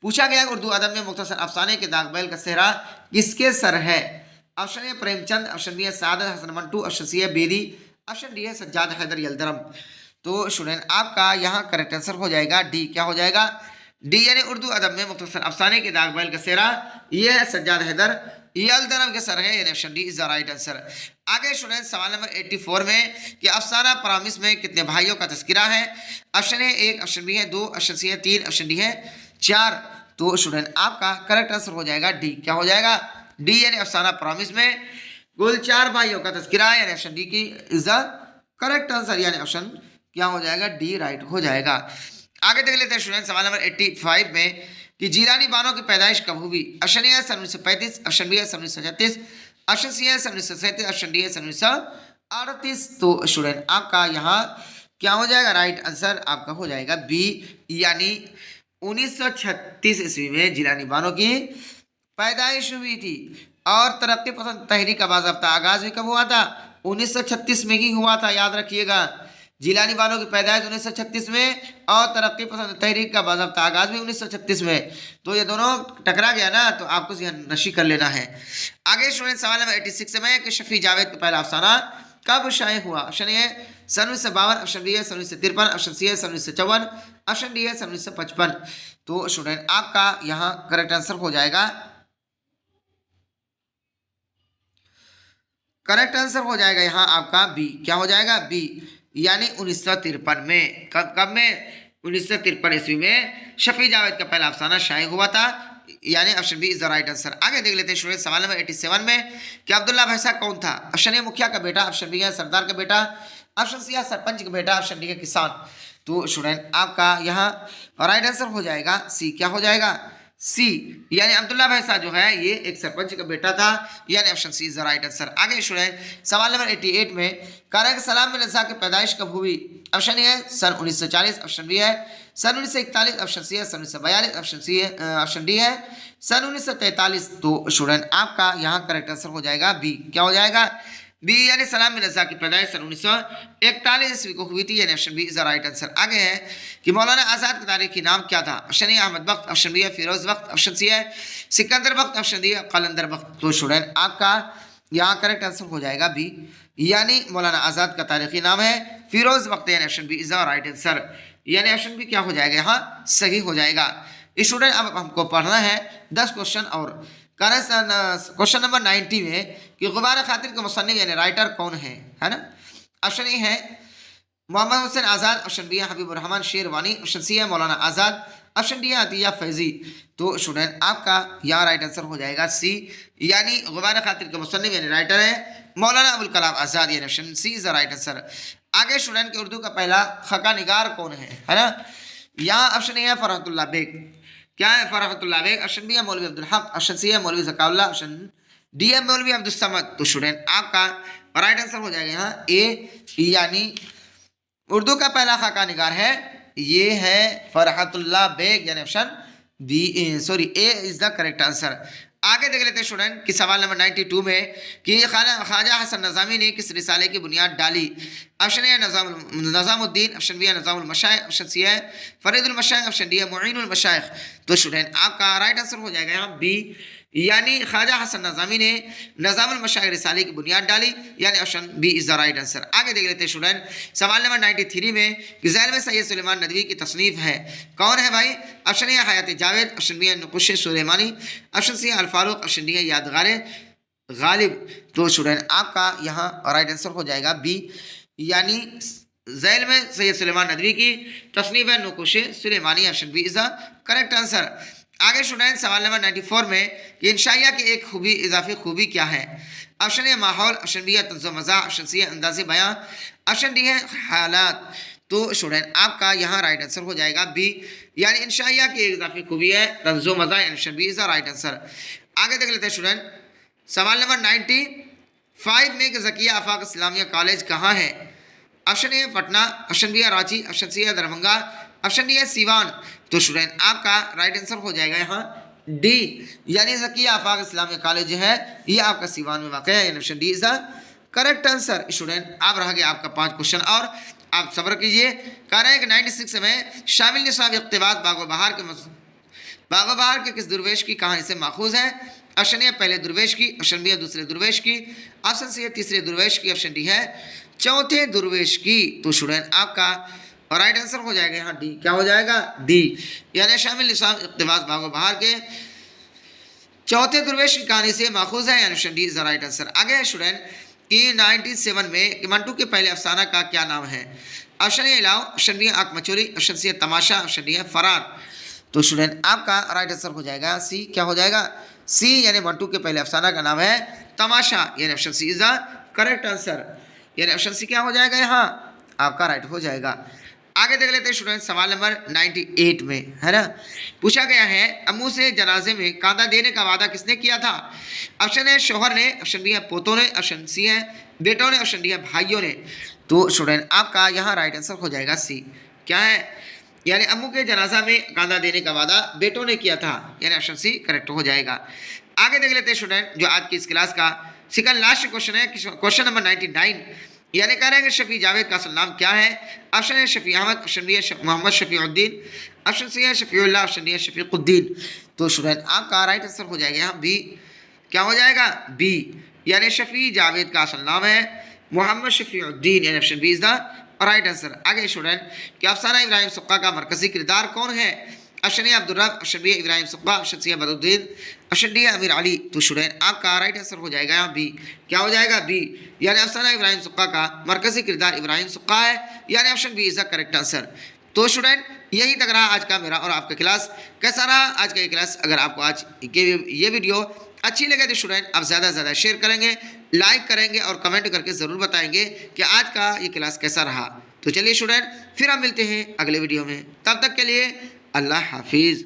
पूछा गया उर्दू अदब में मुख्तसर अफसाने के दाग बैल का सेहरा किसके सर है? Option A Premchand, option B है सादत हसन मंटू, ऑप्शन सी है बेदी, ऑप्शन डी है सज्जाद हैदर यलदरम। तो स्टूडेंट आपका यहाँ करेक्ट आंसर हो जाएगा डी। क्या हो जाएगा? डी, यानी उर्दू अदब में मुख्तसर अफसाने के दाग बैल का सेहरा ये है सज्जाद हैदर यलदरम के सर है, यानी option D is the right answer. आगे स्टूडेंट सवाल नंबर 84 में कि अफसाना परामिस में कितने भाइयों का तस्करा है? ऑप्शन ए 1, ऑप्शन बी है 2, ऑप्शन सी है 3, ऑप्शन डी है 4। तो स्टूडेंट आपका करेक्ट आंसर हो जाएगा डी। क्या हो जाएगा? डी, यानी अफसाना परामिस में कुल 4 भाइयों का तस्करा है, यानी ऑप्शन डी की इज द करेक्ट आंसर, यानी ऑप्शन क्या हो जाएगा? डी राइट हो जाएगा। आगे देख लेते हैं स्टूडेंट सवाल नंबर 85 में कि जीलानी बानो की पैदाइश कब हुई? ऑप्शन ए है सन 1935, ऑप्शन बी है सन 1936, ऑप्शन सी है सन 1937, ऑप्शन डी है सन 1938। तो स्टूडेंट आपका यहाँ क्या हो जाएगा? राइट आंसर आपका हो जाएगा बी, यानी 1936 ईस्वी में जीलानी बानो की पैदाइश हुई थी। और तरक्की पसंद तहरीक का बाज़ाब्ता आगाज भी कब हुआ था? 1936 में ही हुआ था, याद रखिएगा। जीलानी बानो की पैदाइश 1936 में और तरक्की पसंद तहरीक का बाज़ाब्ता आगाज भी 1936 में। तो ये दोनों टकरा गया ना, तो आपको नशी कर लेना है। आगे स्टूडेंट सवाल नंबर 86 में कि शफी जावेद का पहला अफसाना कब शाये हुआ? ऑप्शन ए सन 1952, ऑप्शन बी है सन 1953, ऑप्शन सी है सन 1954, ऑप्शन डी है सन 1955। तो स्टूडेंट आपका यहाँ करेक्ट आंसर हो जाएगा, करेक्ट आंसर हो जाएगा यहाँ आपका बी। क्या हो जाएगा? बी, यानी 1953 में। कब में? 1953 ईस्वी में शफी जावेद का पहला अफसाना शाये हुआ था, यानी option B is the right answer. आगे देख लेते हैं स्टूडेंट सवाल नंबर 87 में कि अब्दुल्ला भैसा कौन था? ऑप्शन ए मुखिया का बेटा, ऑप्शन बी है सरदार का बेटा, ऑप्शन सी है सरपंच का बेटा, ऑप्शन डी है किसान। तो स्टूडेंट आपका यहाँ राइट आंसर हो जाएगा सी। क्या हो जाएगा? सी, यानी अब्दुल्ला भैसा जो है ये एक सरपंच का बेटा था, यानी option C is the right answer. आगे स्टूडेंट सवाल नंबर 88 में कारा सलाम बिन रज़ा की पैदाइश कब हुई? ऑप्शन ए है सन 1940, ऑप्शन बी है सन 1941, ऑप्शन सी है सन 1942, ऑप्शन डी है सन 1943। तो स्टूडेंट आपका यहाँ करेक्ट आंसर हो जाएगा बी। क्या हो जाएगा? बी, यानी सलाम बिन रज़ा की पैदाइश सन 1941 ईस्वी को हुई थी, यानी option B is the right answer. आगे है कि मौलाना आज़ाद का तारीखी नाम क्या था? Option A Ahmad Bakht, option B है फिरोज बख्त, ऑप्शन सी है सिकंदर बख्त, ऑप्शन डी है कलंदर बख्त। तो स्टूडेंट आपका यहाँ करेक्ट आंसर हो जाएगा बी, यानी मौलाना आज़ाद का तारीखी नाम है फिरोज बख्त, यानी option B is the right answer, यानी ऑप्शन बी क्या हो जाएगा यहाँ सही हो जाएगा। स्टूडेंट अब हमको पढ़ना है 10 क्वेश्चन और क्वेश्चन नंबर 90 में कि गुबार खातिर के मुसन्निफ यानी राइटर कौन है ना? ऑप्शन ए है मोहम्मद हुसैन आज़ाद, ऑप्शन बी है हबीबुर रहमान शेरवानी, ऑप्शन सी है मौलाना आज़ाद, ऑप्शन डी है अतिया फैजी। तो स्टूडेंट आपका यहाँ राइट आंसर हो जाएगा सी, यानी गुबार खातिर के मुसन्निफ यानी राइटर है मौलाना अबुल कलाम आज़ाद, यानी option C is the right answer. आगे स्टूडेंट के उर्दू का पहला खका निगार कौन है ना? यहाँ ऑप्शन ए है फरहतुल्लाह बेग। क्या है फरहतुल्लाह बेग? ऑप्शन बी है मौलवी अब्दुल हक, ऑप्शन सी है मौलवी ज़काउल्लाह, ऑप्शन डी है मौलवी अब्दुल समद। तो स्टूडेंट आपका राइट आंसर हो जाएगा यहाँ ए, यानी उर्दू का पहला खाका निगार है ये है फरहतुल्लाह बेग, यानी option B A is the correct answer. आगे देख लेते हैं स्टूडेंट कि सवाल नंबर 92 में कि ख्वाजा हसन नज़ामी ने किस रिसाले की बुनियाद डाली? ऑप्शन ए नज़ामुद्दीन, ऑप्शन बी है नज़ामुल मशाइख, ऑप्शन सी है फरीदुल मशाइख, ऑप्शन डी है मुईनुल मशाइख। तो स्टूडेंट आपका राइट आंसर हो जाएगा यहाँ बी, यानी ख्वाजा हसन नज़ामी ने नज़ामुल मशाइख रिसाले की बुनियाद डाली, यानी option B is the right answer. आगे देख लेते हैं स्टूडेंट सवाल नंबर 93 में कि ज़ैल में सैयद सुलेमान नदवी की तसनीफ़ है कौन है भाई? Option A Hayat Javed, option B है नुक़ुश सुलेमानी, ऑप्शन सी है अल फारूक, ऑप्शन डी है यादगार गालिब। तो स्टूडेंट आपका यहाँ राइट आंसर हो जाएगा बी, यानी जैल में सैयद सुलेमान नदवी की तसनीफ है Nuqoosh Sulemani. Option B is the correct answer. आगे स्टूडेंट सवाल नंबर 94 में कि इंशाइया की एक खूबी इजाफी खूबी क्या है? ऑप्शन ए माहौल, ऑप्शन बी है तंज़ो मज़ा, ऑप्शन सी है अंदाज़ बयां, ऑप्शन डी है हालात। तो स्टूडेंट आपका यहाँ राइट आंसर हो जाएगा बी, यानी इंशाइया की एक इजाफी खूबी है तंज़ो मज़ा। Option B is the right answer. आगे देख लेते हैं स्टूडेंट सवाल नंबर 95 में कि ज़किया आफाक इस्लामिया कॉलेज कहाँ है? Option A Patna, option B है रांची, ऑप्शन सी है दरभंगा, ऑप्शन डी है सीवान। तो स्टूडेंट आपका राइट आंसर हो जाएगा यहाँ डी, यानी ज़किया आफाक इस्लामिया कॉलेज जो है ये आपका सीवान में वाक़ है। Option D is the correct answer. Student आप रह गया आपका 5 क्वेश्चन और आप सब्र कीजिए। कह रहे हैं कि 96 में शामिल निसाब इक़्तिबास बागो बहार के किस दुर्वेश की कहानी से माखूज है? ऑप्शन ए पहले दुर्वेश की, ऑप्शन बी है दूसरे दुर्वेश की, ऑप्शन सी है तीसरे दुर्वेश की, ऑप्शन डी है चौथे दुर्वेश की। तो स्टूडेंट आपका राइट आंसर हो जाएगा यहाँ डी। क्या हो जाएगा? डी, यानी शामिल निसाब इक़्तिबास बागो बहार के चौथे दुर्वेश की कहानी से माखूज है। यानी option D is the right answer. आगे है स्टूडेंट कि 97 में कि मंटू के पहले अफसाना का क्या नाम है? ऑप्शन ए इलाव, ऑप्शन बी है आंख मचोरी, ऑप्शन सी है तमाशा, ऑप्शन डी है फरार। तो स्टूडेंट आपका राइट आंसर हो जाएगा सी। क्या हो जाएगा? सी, यानी मंटू के पहले अफसाना का नाम है तमाशा। यानी option C is the correct answer. यानी ऑप्शन सी क्या हो जाएगा यहाँ आपका राइट हो जाएगा। आगे देख लेते हैं स्टूडेंट सवाल नंबर 98 में, है ना, पूछा गया है अम्मू से जनाजे में कांदा देने का वादा किसने किया था? ऑप्शन है शोहर ने, ऑप्शन बी है पोतों ने, ऑप्शन सी है बेटों ने, ऑप्शन डी है भाइयों ने। तो स्टूडेंट आपका यहाँ राइट आंसर हो जाएगा सी। क्या है? यानी अम्मू के जनाजा में कांदा देने का वादा बेटों ने किया था। यानी ऑप्शन सी करेक्ट हो जाएगा। आगे देख लेते हैं स्टूडेंट जो आज की इस क्लास का सेकंड लास्ट क्वेश्चन है, क्वेश्चन नंबर 99, यानी कह रहे हैं कि शफी जावेद का असल नाम क्या है? ऑप्शन है शफी अहमद, ऑप्शन बी है मोहम्मद शफीउद्दीन, ऑप्शन सी है शफीउल्लाह, ऑप्शन डी है शफीकुद्दीन। तो स्टूडेंट आपका राइट आंसर हो जाएगा यहाँ बी। क्या हो जाएगा? बी, यानी शफी जावेद का असल नाम है मोहम्मद शफीउद्दीन। यानी option B is the right answer. आगे स्टूडेंट कि अफसाना इब्राहिम सुक्का का मरकजी किरदार कौन है? Option A Abdurrab, option B Ibrahim Sukka, option C Badruddin, option D Amir Ali. तो स्टूडेंट आपका राइट आंसर हो जाएगा यहाँ बी। क्या हो जाएगा? बी, यानी अफसाना इब्राहिम सुक्का का मरकजी किरदार इब्राहिम सुक्का है। यानी option B is the correct answer. तो स्टूडेंट यही तक रहा आज का मेरा और आपका क्लास। कैसा रहा आज का ये क्लास? अगर आपको आज ये वीडियो अच्छी लगे तो स्टूडेंट आप ज़्यादा से ज़्यादा शेयर करेंगे, लाइक करेंगे और कमेंट करके ज़रूर बताएंगे कि आज का ये क्लास कैसा रहा। तो चलिए स्टूडेंट फिर हम मिलते हैं अगले वीडियो में, तब तक के लिए अल्लाह हाफिज़।